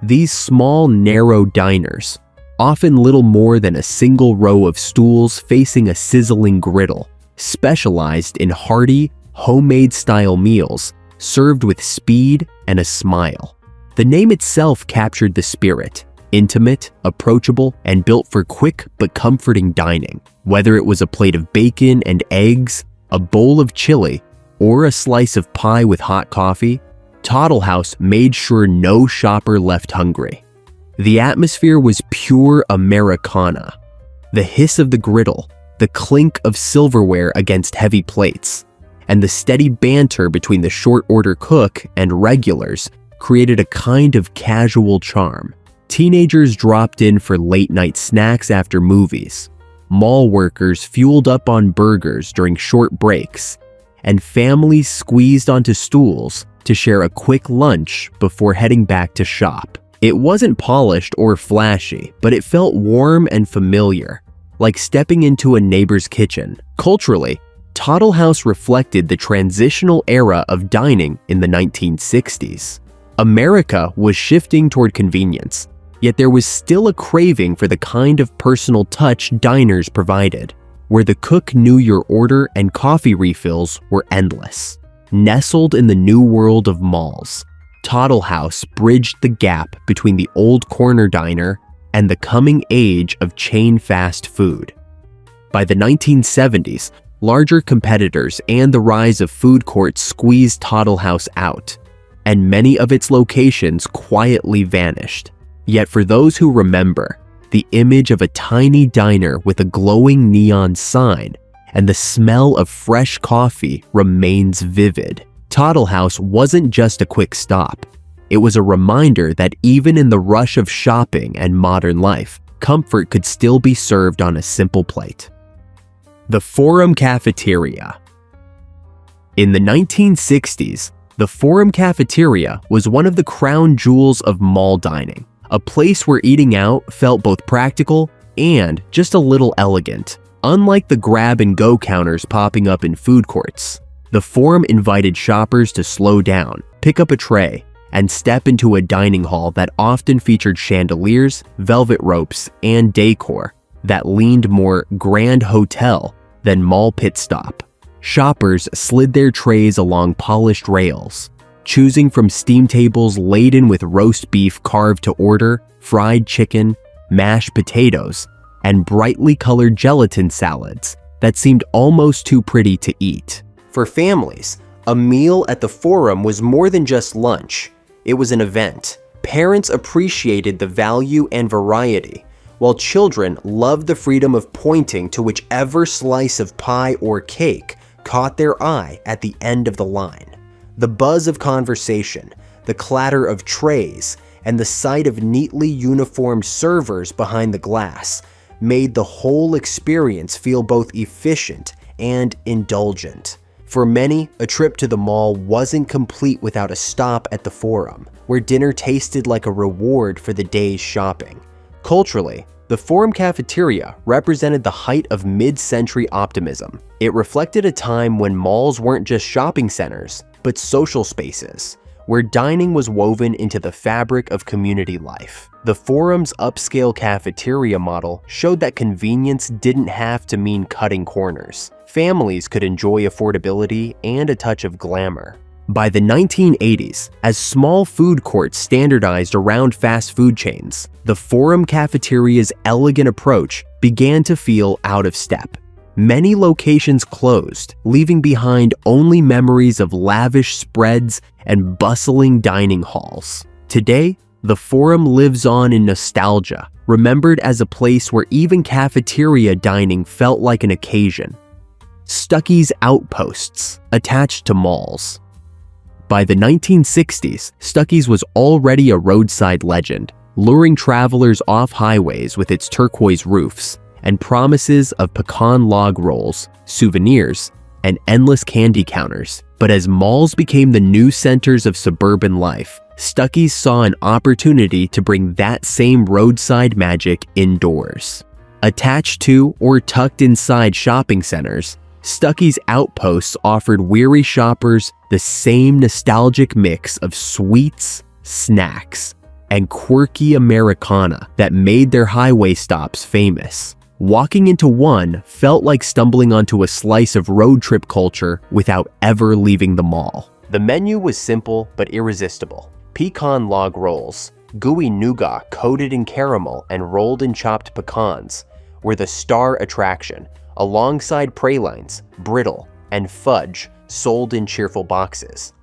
These small, narrow diners, often little more than a single row of stools facing a sizzling griddle, specialized in hearty, homemade-style meals served with speed and a smile. The name itself captured the spirit: intimate, approachable, and built for quick but comforting dining. Whether it was a plate of bacon and eggs, a bowl of chili, or a slice of pie with hot coffee, Toddle House made sure no shopper left hungry. The atmosphere was pure Americana. The hiss of the griddle, the clink of silverware against heavy plates, and the steady banter between the short-order cook and regulars created a kind of casual charm. Teenagers dropped in for late-night snacks after movies. Mall workers fueled up on burgers during short breaks, and families squeezed onto stools to share a quick lunch before heading back to shop. It wasn't polished or flashy, but it felt warm and familiar, like stepping into a neighbor's kitchen. Culturally, Toddle House reflected the transitional era of dining in the 1960s. America was shifting toward convenience, yet there was still a craving for the kind of personal touch diners provided, where the cook knew your order and coffee refills were endless. Nestled in the new world of malls, Toddle House bridged the gap between the old corner diner and the coming age of chain fast food. By the 1970s, larger competitors and the rise of food courts squeezed Toddle House out, and many of its locations quietly vanished. Yet for those who remember, the image of a tiny diner with a glowing neon sign and the smell of fresh coffee remains vivid. Toddle House wasn't just a quick stop. It was a reminder that even in the rush of shopping and modern life, comfort could still be served on a simple plate. The Forum Cafeteria. In the 1960s, the Forum Cafeteria was one of the crown jewels of mall dining, a place where eating out felt both practical and just a little elegant. Unlike the grab-and-go counters popping up in food courts, the Forum invited shoppers to slow down, pick up a tray, and step into a dining hall that often featured chandeliers, velvet ropes, and decor that leaned more grand hotel than mall pit stop. Shoppers slid their trays along polished rails, choosing from steam tables laden with roast beef carved to order, fried chicken, mashed potatoes, and brightly colored gelatin salads that seemed almost too pretty to eat. For families, a meal at the Forum was more than just lunch. It was an event. Parents appreciated the value and variety, while children loved the freedom of pointing to whichever slice of pie or cake caught their eye at the end of the line. The buzz of conversation, the clatter of trays, and the sight of neatly uniformed servers behind the glass made the whole experience feel both efficient and indulgent. For many, a trip to the mall wasn't complete without a stop at the Forum, where dinner tasted like a reward for the day's shopping. Culturally, the Forum Cafeteria represented the height of mid-century optimism. It reflected a time when malls weren't just shopping centers, but social spaces, where dining was woven into the fabric of community life. The Forum's upscale cafeteria model showed that convenience didn't have to mean cutting corners. Families could enjoy affordability and a touch of glamour. By the 1980s, as small food courts standardized around fast food chains, the Forum Cafeteria's elegant approach began to feel out of step. Many locations closed, leaving behind only memories of lavish spreads and bustling dining halls. Today, the Forum lives on in nostalgia, remembered as a place where even cafeteria dining felt like an occasion. Stuckey's outposts attached to malls. By the 1960s, Stuckey's was already a roadside legend, luring travelers off highways with its turquoise roofs and promises of pecan log rolls, souvenirs, and endless candy counters. But as malls became the new centers of suburban life, Stuckey's saw an opportunity to bring that same roadside magic indoors. Attached to or tucked inside shopping centers, Stuckey's outposts offered weary shoppers the same nostalgic mix of sweets, snacks, and quirky Americana that made their highway stops famous. Walking into one felt like stumbling onto a slice of road trip culture without ever leaving the mall. The menu was simple but irresistible. Pecan log rolls, gooey nougat coated in caramel and rolled in chopped pecans, were the star attraction, alongside pralines, brittle, and fudge sold in cheerful boxes.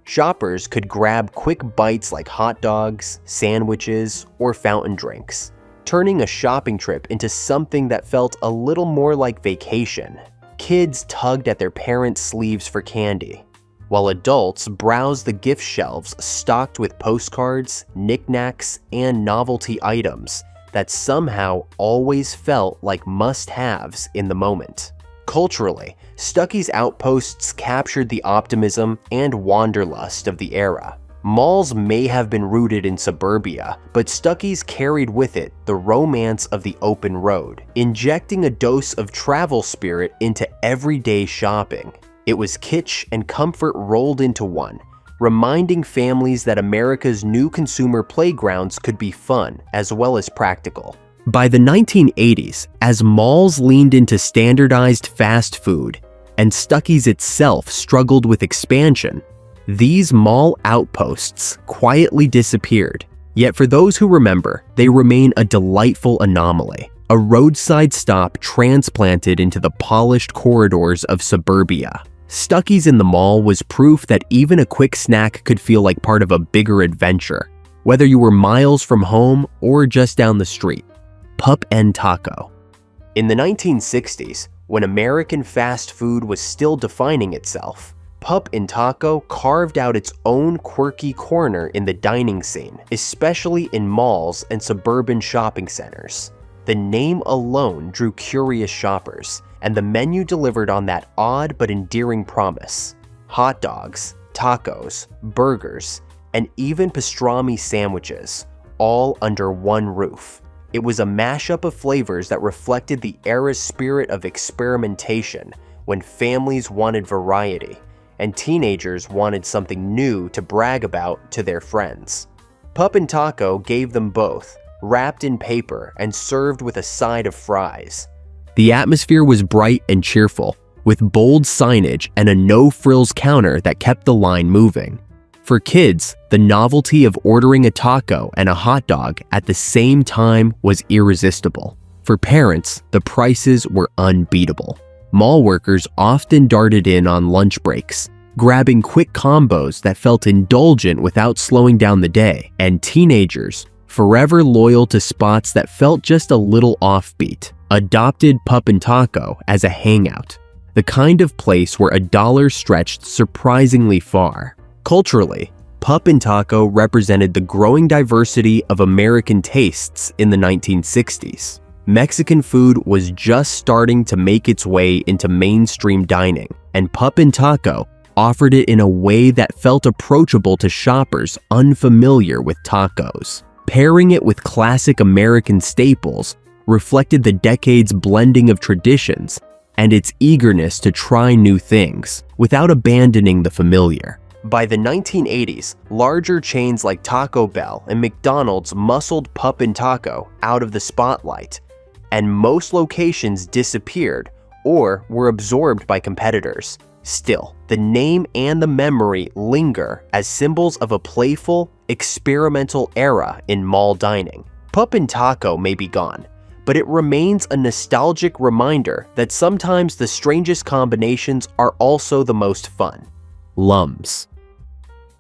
Shoppers could grab quick bites like hot dogs, sandwiches, or fountain drinks, turning a shopping trip into something that felt a little more like vacation. Kids tugged at their parents' sleeves for candy, while adults browsed the gift shelves stocked with postcards, knickknacks, and novelty items that somehow always felt like must-haves in the moment. Culturally, Stuckey's outposts captured the optimism and wanderlust of the era. Malls may have been rooted in suburbia, but Stuckey's carried with it the romance of the open road, injecting a dose of travel spirit into everyday shopping. It was kitsch and comfort rolled into one, reminding families that America's new consumer playgrounds could be fun as well as practical. By the 1980s, as malls leaned into standardized fast food and Stuckey's itself struggled with expansion, these mall outposts quietly disappeared. Yet for those who remember, they remain a delightful anomaly, a roadside stop transplanted into the polished corridors of suburbia. Stuckey's in the mall was proof that even a quick snack could feel like part of a bigger adventure, whether you were miles from home or just down the street. Pup and Taco. In the 1960s, when American fast food was still defining itself, Pup and Taco carved out its own quirky corner in the dining scene, especially in malls and suburban shopping centers. The name alone drew curious shoppers, and the menu delivered on that odd but endearing promise. Hot dogs, tacos, burgers, and even pastrami sandwiches, all under one roof. It was a mashup of flavors that reflected the era's spirit of experimentation, when families wanted variety and teenagers wanted something new to brag about to their friends. Pup and Taco gave them both, wrapped in paper and served with a side of fries. The atmosphere was bright and cheerful, with bold signage and a no-frills counter that kept the line moving. For kids, the novelty of ordering a taco and a hot dog at the same time was irresistible. For parents, the prices were unbeatable. Mall workers often darted in on lunch breaks, grabbing quick combos that felt indulgent without slowing down the day, and teenagers, forever loyal to spots that felt just a little offbeat, adopted Pup and Taco as a hangout, the kind of place where a dollar stretched surprisingly far. Culturally, Pup and Taco represented the growing diversity of American tastes in the 1960s. Mexican food was just starting to make its way into mainstream dining, and Pup and Taco offered it in a way that felt approachable to shoppers unfamiliar with tacos. Pairing it with classic American staples reflected the decade's blending of traditions and its eagerness to try new things without abandoning the familiar. By the 1980s, larger chains like Taco Bell and McDonald's muscled Pup and Taco out of the spotlight, and most locations disappeared or were absorbed by competitors. Still, the name and the memory linger as symbols of a playful, experimental era in mall dining. Pup and Taco may be gone, but it remains a nostalgic reminder that sometimes the strangest combinations are also the most fun. Lums.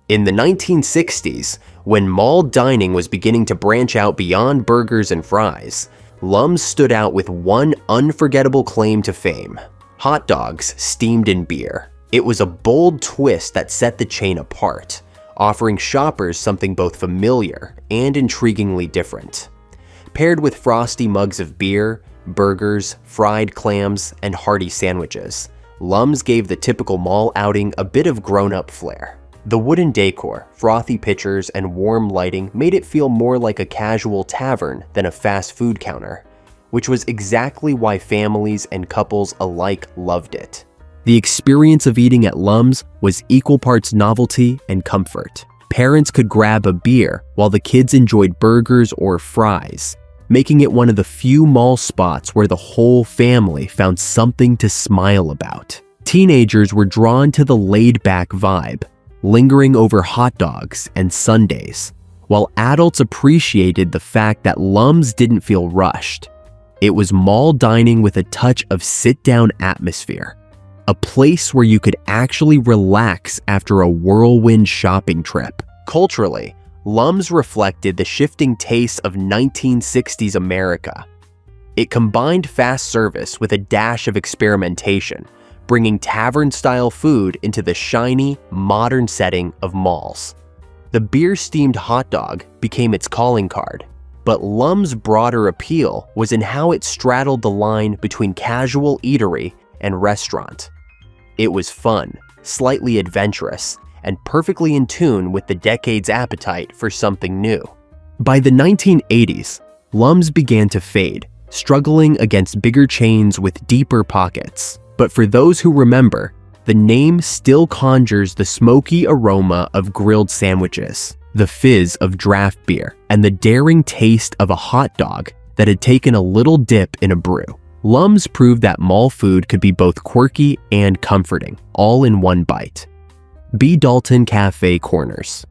In the 1960s, when mall dining was beginning to branch out beyond burgers and fries, Lums stood out with one unforgettable claim to fame: hot dogs steamed in beer. It was a bold twist that set the chain apart, offering shoppers something both familiar and intriguingly different. Paired with frosty mugs of beer, burgers, fried clams, and hearty sandwiches, Lums gave the typical mall outing a bit of grown-up flair. The wooden decor, frothy pitchers, and warm lighting made it feel more like a casual tavern than a fast food counter, which was exactly why families and couples alike loved it. The experience of eating at Lums was equal parts novelty and comfort. Parents could grab a beer while the kids enjoyed burgers or fries, making it one of the few mall spots where the whole family found something to smile about. Teenagers were drawn to the laid-back vibe, lingering over hot dogs and sundaes, while adults appreciated the fact that Lums didn't feel rushed. It was mall dining with a touch of sit-down atmosphere, a place where you could actually relax after a whirlwind shopping trip. Culturally, Lums reflected the shifting tastes of 1960s America. It combined fast service with a dash of experimentation, bringing tavern-style food into the shiny, modern setting of malls. The beer-steamed hot dog became its calling card, but Lums' broader appeal was in how it straddled the line between casual eatery and restaurant. It was fun, slightly adventurous, and perfectly in tune with the decade's appetite for something new. By the 1980s, Lum's began to fade, struggling against bigger chains with deeper pockets. But for those who remember, the name still conjures the smoky aroma of grilled sandwiches, the fizz of draft beer, and the daring taste of a hot dog that had taken a little dip in a brew. Lum's proved that mall food could be both quirky and comforting, all in one bite. B. Dalton Cafe Corners.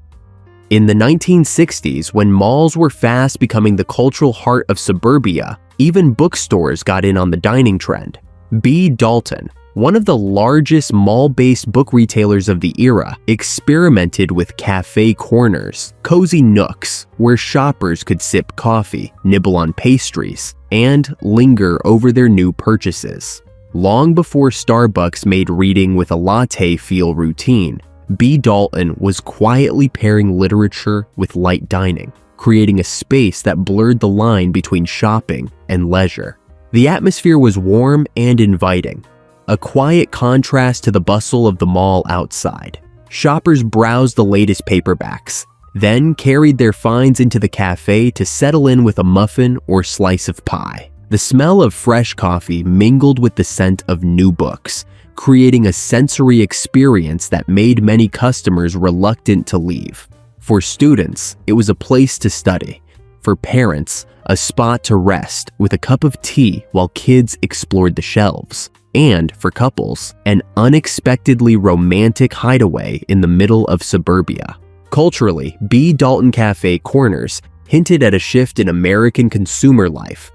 In the 1960s, when malls were fast becoming the cultural heart of suburbia, even bookstores got in on the dining trend. B. Dalton, one of the largest mall-based book retailers of the era, experimented with cafe corners, cozy nooks where shoppers could sip coffee, nibble on pastries, and linger over their new purchases. Long before Starbucks made reading with a latte feel routine, B. Dalton was quietly pairing literature with light dining, creating a space that blurred the line between shopping and leisure. The atmosphere was warm and inviting, a quiet contrast to the bustle of the mall outside. Shoppers browsed the latest paperbacks, then carried their finds into the cafe to settle in with a muffin or slice of pie. The smell of fresh coffee mingled with the scent of new books, creating a sensory experience that made many customers reluctant to leave. For students, it was a place to study. For parents, a spot to rest with a cup of tea while kids explored the shelves. And for couples, an unexpectedly romantic hideaway in the middle of suburbia. Culturally, B. Dalton Cafe Corners hinted at a shift in American consumer life.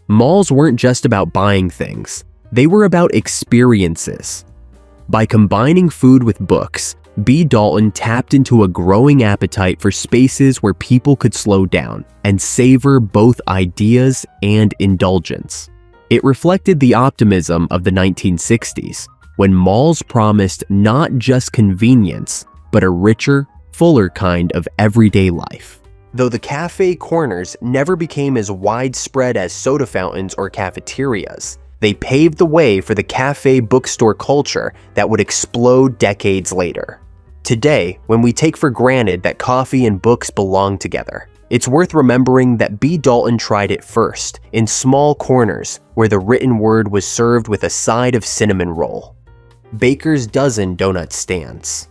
Malls weren't just about buying things. They were about experiences. By combining food with books, B. Dalton tapped into a growing appetite for spaces where people could slow down and savor both ideas and indulgence. It reflected the optimism of the 1960s, when malls promised not just convenience, but a richer, fuller kind of everyday life. Though the cafe corners never became as widespread as soda fountains or cafeterias, they paved the way for the cafe bookstore culture that would explode decades later. Today, when we take for granted that coffee and books belong together, it's worth remembering that B. Dalton tried it first, in small corners where the written word was served with a side of cinnamon roll. Baker's Dozen donut stands.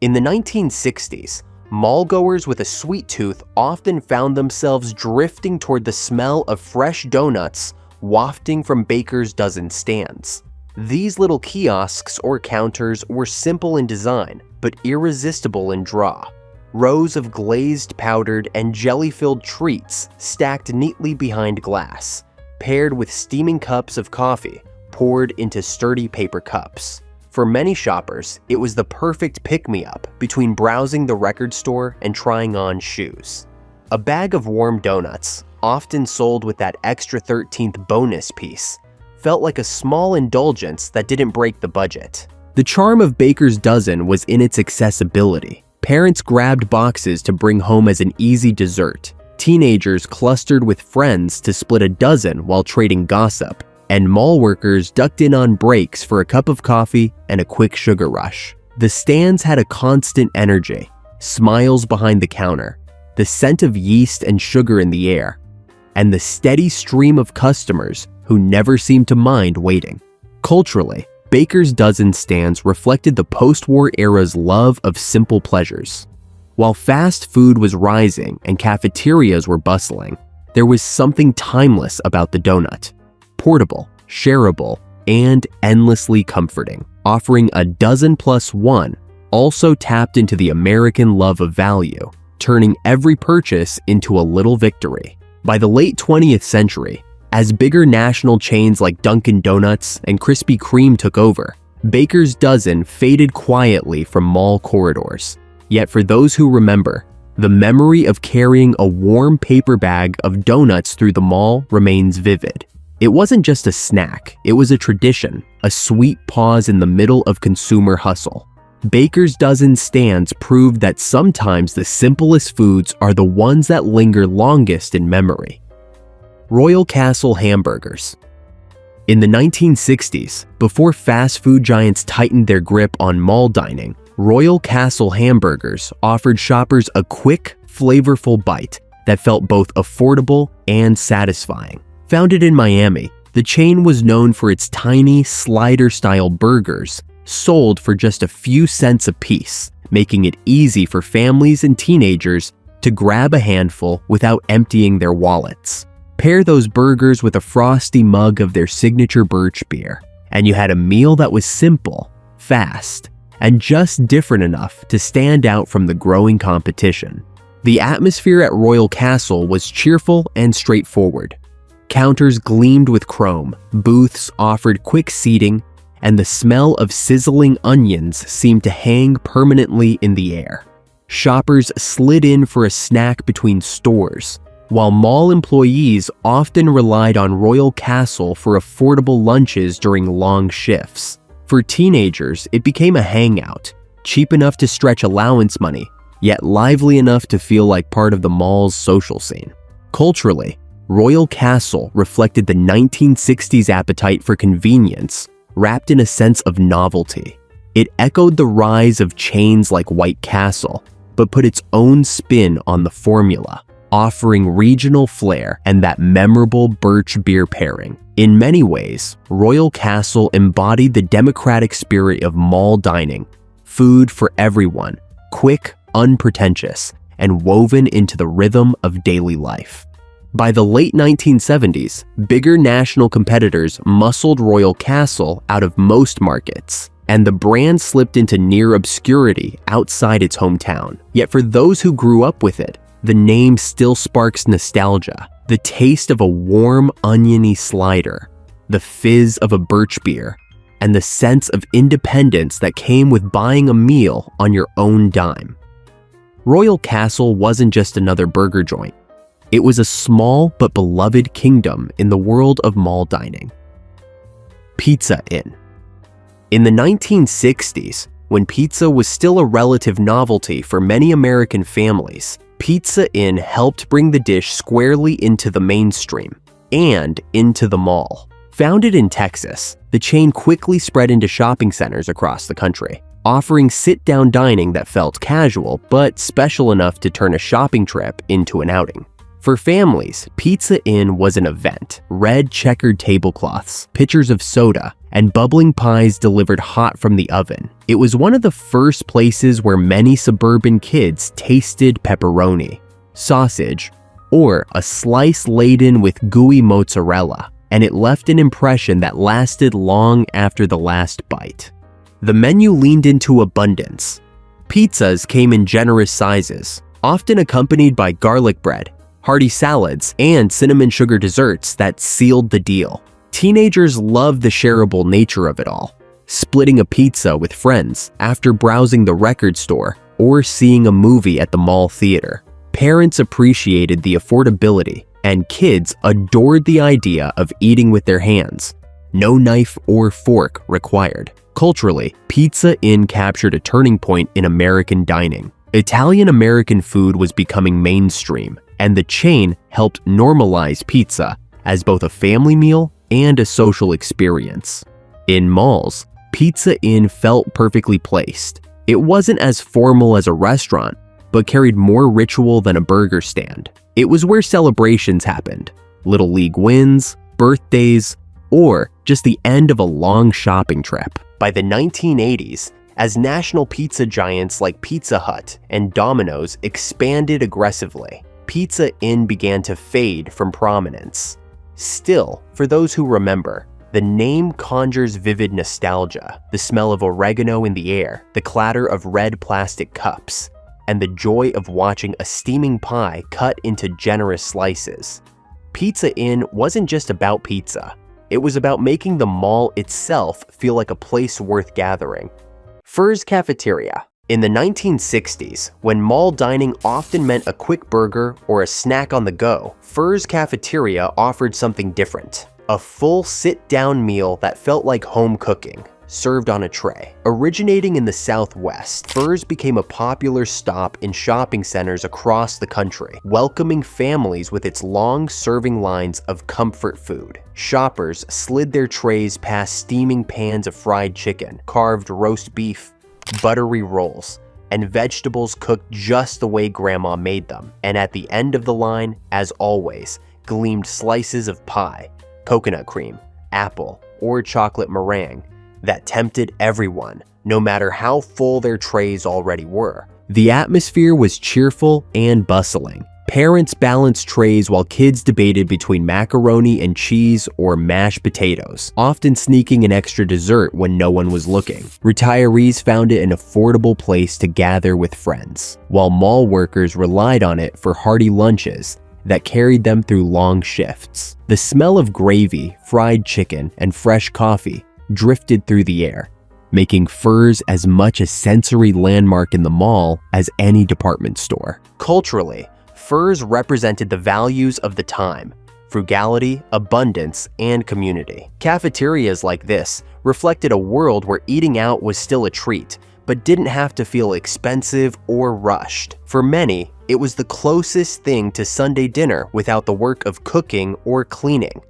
In the 1960s, mall-goers with a sweet tooth often found themselves drifting toward the smell of fresh donuts wafting from Baker's Dozen stands. These little kiosks or counters were simple in design, but irresistible in draw. Rows of glazed, powdered, and jelly-filled treats stacked neatly behind glass, paired with steaming cups of coffee poured into sturdy paper cups. For many shoppers, it was the perfect pick-me-up between browsing the record store and trying on shoes. A bag of warm donuts, often sold with that extra 13th bonus piece, felt like a small indulgence that didn't break the budget. The charm of Baker's Dozen was in its accessibility. Parents grabbed boxes to bring home as an easy dessert. Teenagers clustered with friends to split a dozen while trading gossip. And mall workers ducked in on breaks for a cup of coffee and a quick sugar rush. The stands had a constant energy, smiles behind the counter, the scent of yeast and sugar in the air, and the steady stream of customers who never seemed to mind waiting. Culturally, Baker's Dozen stands reflected the post-war era's love of simple pleasures. While fast food was rising and cafeterias were bustling, there was something timeless about the donut. Portable, shareable, and endlessly comforting. Offering a dozen plus one also tapped into the American love of value, turning every purchase into a little victory. By the late 20th century, as bigger national chains like Dunkin' Donuts and Krispy Kreme took over, Baker's Dozen faded quietly from mall corridors. Yet for those who remember, the memory of carrying a warm paper bag of donuts through the mall remains vivid. It wasn't just a snack, it was a tradition, a sweet pause in the middle of consumer hustle. Baker's Dozen stands proved that sometimes the simplest foods are the ones that linger longest in memory. Royal Castle hamburgers. In the 1960s, before fast food giants tightened their grip on mall dining, Royal Castle hamburgers offered shoppers a quick, flavorful bite that felt both affordable and satisfying. Founded in Miami, the chain was known for its tiny, slider-style burgers sold for just a few cents a piece, making it easy for families and teenagers to grab a handful without emptying their wallets. Pair those burgers with a frosty mug of their signature birch beer, and you had a meal that was simple, fast, and just different enough to stand out from the growing competition. The atmosphere at Royal Castle was cheerful and straightforward. Counters gleamed with chrome, booths offered quick seating, and the smell of sizzling onions seemed to hang permanently in the air. Shoppers slid in for a snack between stores, while mall employees often relied on Royal Castle for affordable lunches during long shifts. For teenagers, it became a hangout, cheap enough to stretch allowance money, yet lively enough to feel like part of the mall's social scene. Culturally, Royal Castle reflected the 1960s appetite for convenience, wrapped in a sense of novelty. It echoed the rise of chains like White Castle, but put its own spin on the formula, offering regional flair and that memorable birch beer pairing. In many ways, Royal Castle embodied the democratic spirit of mall dining, food for everyone, quick, unpretentious, and woven into the rhythm of daily life. By the late 1970s, bigger national competitors muscled Royal Castle out of most markets, and the brand slipped into near obscurity outside its hometown. Yet for those who grew up with it, the name still sparks nostalgia. The taste of a warm, oniony slider, the fizz of a birch beer, and the sense of independence that came with buying a meal on your own dime. Royal Castle wasn't just another burger joint. It was a small but beloved kingdom in the world of mall dining. Pizza Inn. In the 1960s, when pizza was still a relative novelty for many American families, Pizza Inn helped bring the dish squarely into the mainstream and into the mall. Founded in Texas, the chain quickly spread into shopping centers across the country, offering sit-down dining that felt casual but special enough to turn a shopping trip into an outing. For families, Pizza Inn was an event. Red checkered tablecloths, pitchers of soda, and bubbling pies delivered hot from the oven. It was one of the first places where many suburban kids tasted pepperoni, sausage, or a slice laden with gooey mozzarella, and it left an impression that lasted long after the last bite. The menu leaned into abundance. Pizzas came in generous sizes, often accompanied by garlic bread, hearty salads, and cinnamon sugar desserts that sealed the deal. Teenagers loved the shareable nature of it all, splitting a pizza with friends after browsing the record store or seeing a movie at the mall theater. Parents appreciated the affordability, and kids adored the idea of eating with their hands. No knife or fork required. Culturally, Pizza Inn captured a turning point in American dining. Italian-American food was becoming mainstream, and the chain helped normalize pizza as both a family meal and a social experience. In malls, Pizza Inn felt perfectly placed. It wasn't as formal as a restaurant, but carried more ritual than a burger stand. It was where celebrations happened, Little League wins, birthdays, or just the end of a long shopping trip. By the 1980s, as national pizza giants like Pizza Hut and Domino's expanded aggressively, Pizza Inn began to fade from prominence. Still, for those who remember, the name conjures vivid nostalgia, the smell of oregano in the air, the clatter of red plastic cups, and the joy of watching a steaming pie cut into generous slices. Pizza Inn wasn't just about pizza. It was about making the mall itself feel like a place worth gathering. Furr's Cafeteria. In the 1960s, when mall dining often meant a quick burger or a snack on the go, Furr's Cafeteria offered something different. A full sit-down meal that felt like home cooking, served on a tray. Originating in the Southwest, Furr's became a popular stop in shopping centers across the country, welcoming families with its long serving lines of comfort food. Shoppers slid their trays past steaming pans of fried chicken, carved roast beef, buttery rolls, and vegetables cooked just the way Grandma made them. And at the end of the line, as always, gleamed slices of pie, coconut cream, apple, or chocolate meringue that tempted everyone, no matter how full their trays already were. The atmosphere was cheerful and bustling. Parents balanced trays while kids debated between macaroni and cheese or mashed potatoes, often sneaking an extra dessert when no one was looking. Retirees found it an affordable place to gather with friends, while mall workers relied on it for hearty lunches that carried them through long shifts. The smell of gravy, fried chicken, and fresh coffee drifted through the air, making Furr's as much a sensory landmark in the mall as any department store. Culturally, Furr's represented the values of the time: frugality, abundance, and community. Cafeterias like this reflected a world where eating out was still a treat, but didn't have to feel expensive or rushed. For many, it was the closest thing to Sunday dinner without the work of cooking or cleaning,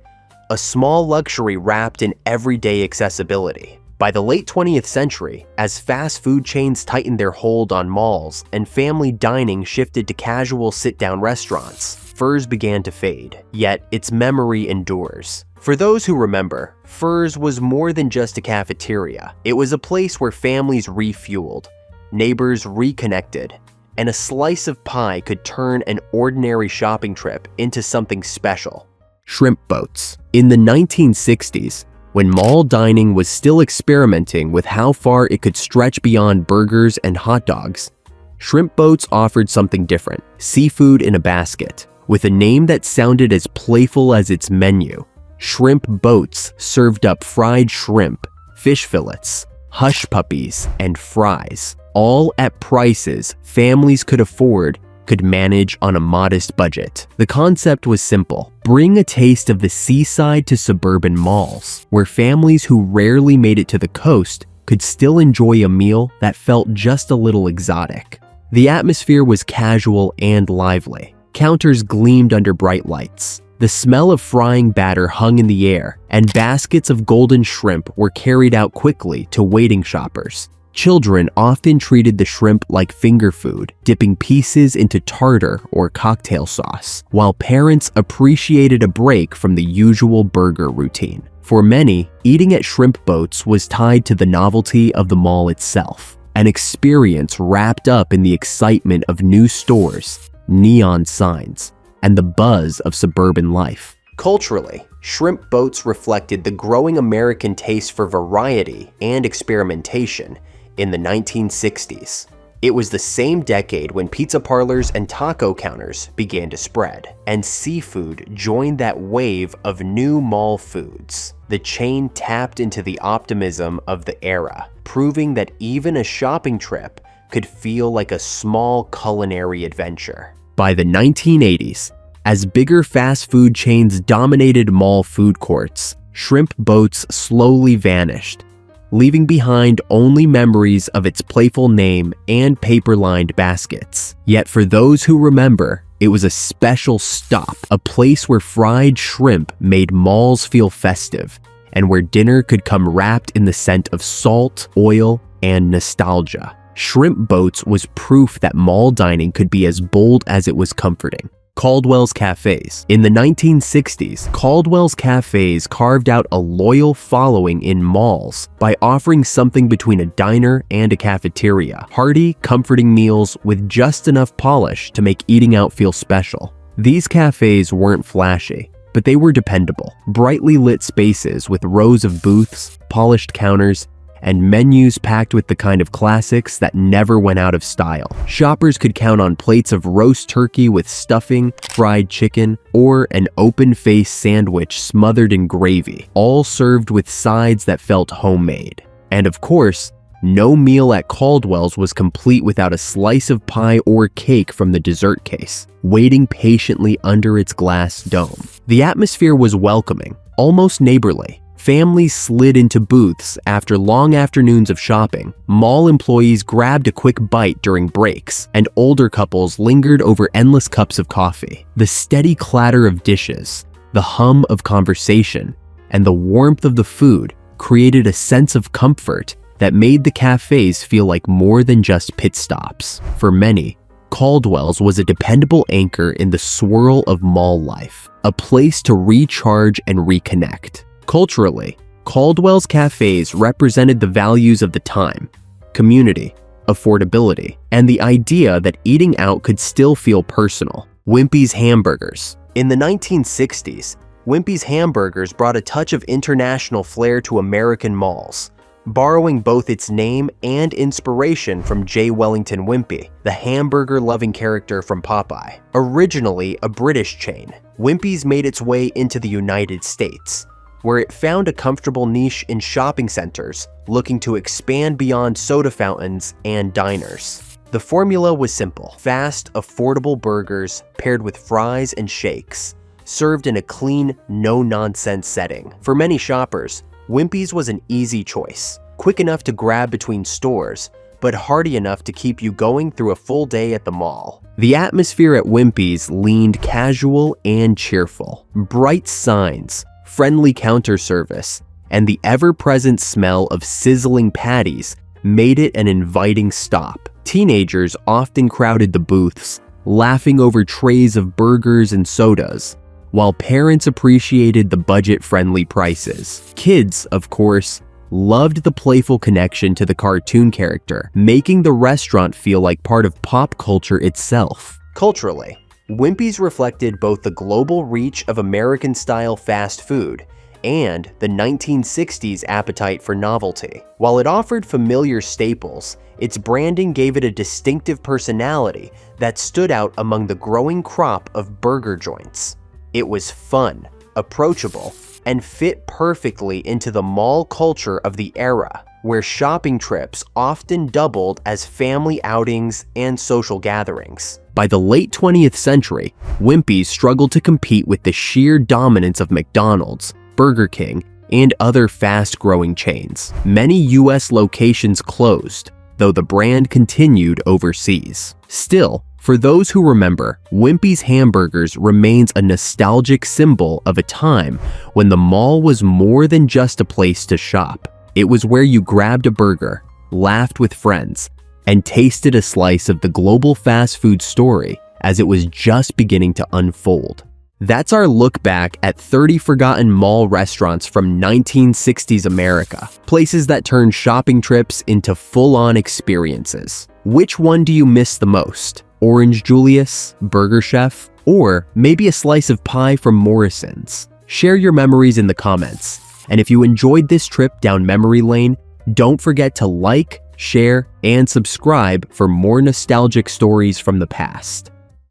a small luxury wrapped in everyday accessibility. By the late 20th century, as fast food chains tightened their hold on malls and family dining shifted to casual sit-down restaurants, Furr's began to fade, yet its memory endures. For those who remember, Furr's was more than just a cafeteria. It was a place where families refueled, neighbors reconnected, and a slice of pie could turn an ordinary shopping trip into something special. Shrimp boats. In the 1960s, when mall dining was still experimenting with how far it could stretch beyond burgers and hot dogs, shrimp boats offered something different: seafood in a basket. With a name that sounded as playful as its menu, shrimp boats served up fried shrimp, fish fillets, hush puppies, and fries, all at prices families could manage on a modest budget. The concept was simple: bring a taste of the seaside to suburban malls, where families who rarely made it to the coast could still enjoy a meal that felt just a little exotic. The atmosphere was casual and lively. Counters gleamed under bright lights. The smell of frying batter hung in the air, and baskets of golden shrimp were carried out quickly to waiting shoppers. Children often treated the shrimp like finger food, dipping pieces into tartar or cocktail sauce, while parents appreciated a break from the usual burger routine. For many, eating at shrimp boats was tied to the novelty of the mall itself, an experience wrapped up in the excitement of new stores, neon signs, and the buzz of suburban life. Culturally, shrimp boats reflected the growing American taste for variety and experimentation in the 1960s. It was the same decade when pizza parlors and taco counters began to spread, and seafood joined that wave of new mall foods. The chain tapped into the optimism of the era, proving that even a shopping trip could feel like a small culinary adventure. By the 1980s, as bigger fast food chains dominated mall food courts, shrimp boats slowly vanished, leaving behind only memories of its playful name and paper-lined baskets. Yet for those who remember, it was a special stop, a place where fried shrimp made malls feel festive, and where dinner could come wrapped in the scent of salt, oil, and nostalgia. Shrimp boats was proof that mall dining could be as bold as it was comforting. Caldwell's Cafes. In the 1960s, Caldwell's Cafes carved out a loyal following in malls by offering something between a diner and a cafeteria. Hearty, comforting meals with just enough polish to make eating out feel special. These cafes weren't flashy, but they were dependable. Brightly lit spaces with rows of booths, polished counters, and menus packed with the kind of classics that never went out of style. Shoppers could count on plates of roast turkey with stuffing, fried chicken, or an open-faced sandwich smothered in gravy, all served with sides that felt homemade. And of course, no meal at Caldwell's was complete without a slice of pie or cake from the dessert case, waiting patiently under its glass dome. The atmosphere was welcoming, almost neighborly. Families slid into booths after long afternoons of shopping. Mall employees grabbed a quick bite during breaks, and older couples lingered over endless cups of coffee. The steady clatter of dishes, the hum of conversation, and the warmth of the food created a sense of comfort that made the cafes feel like more than just pit stops. For many, Caldwell's was a dependable anchor in the swirl of mall life, a place to recharge and reconnect. Culturally, Caldwell's cafes represented the values of the time: community, affordability, and the idea that eating out could still feel personal. Wimpy's Hamburgers. In the 1960s, Wimpy's Hamburgers brought a touch of international flair to American malls, borrowing both its name and inspiration from J. Wellington Wimpy, the hamburger-loving character from Popeye. Originally a British chain, Wimpy's made its way into the United States, where it found a comfortable niche in shopping centers looking to expand beyond soda fountains and diners. The formula was simple: fast, affordable burgers paired with fries and shakes, served in a clean, no-nonsense setting. For many shoppers, Wimpy's was an easy choice, quick enough to grab between stores, but hearty enough to keep you going through a full day at the mall. The atmosphere at Wimpy's leaned casual and cheerful. Bright signs, friendly counter service, and the ever-present smell of sizzling patties made it an inviting stop. Teenagers often crowded the booths, laughing over trays of burgers and sodas, while parents appreciated the budget-friendly prices. Kids, of course, loved the playful connection to the cartoon character, making the restaurant feel like part of pop culture itself. Culturally, Wimpy's reflected both the global reach of American-style fast food and the 1960s appetite for novelty. While it offered familiar staples, its branding gave it a distinctive personality that stood out among the growing crop of burger joints. It was fun, approachable, and fit perfectly into the mall culture of the era, where shopping trips often doubled as family outings and social gatherings. By the late 20th century, Wimpy's struggled to compete with the sheer dominance of McDonald's, Burger King, and other fast-growing chains. Many US locations closed, though the brand continued overseas. Still, for those who remember, Wimpy's Hamburgers remains a nostalgic symbol of a time when the mall was more than just a place to shop. It was where you grabbed a burger, laughed with friends, and tasted a slice of the global fast food story as it was just beginning to unfold. That's our look back at 30 forgotten mall restaurants from 1960s America, places that turned shopping trips into full-on experiences. Which one do you miss the most? Orange Julius, Burger Chef, or maybe a slice of pie from Morrison's? Share your memories in the comments. And if you enjoyed this trip down memory lane, don't forget to like, share, and subscribe for more nostalgic stories from the past.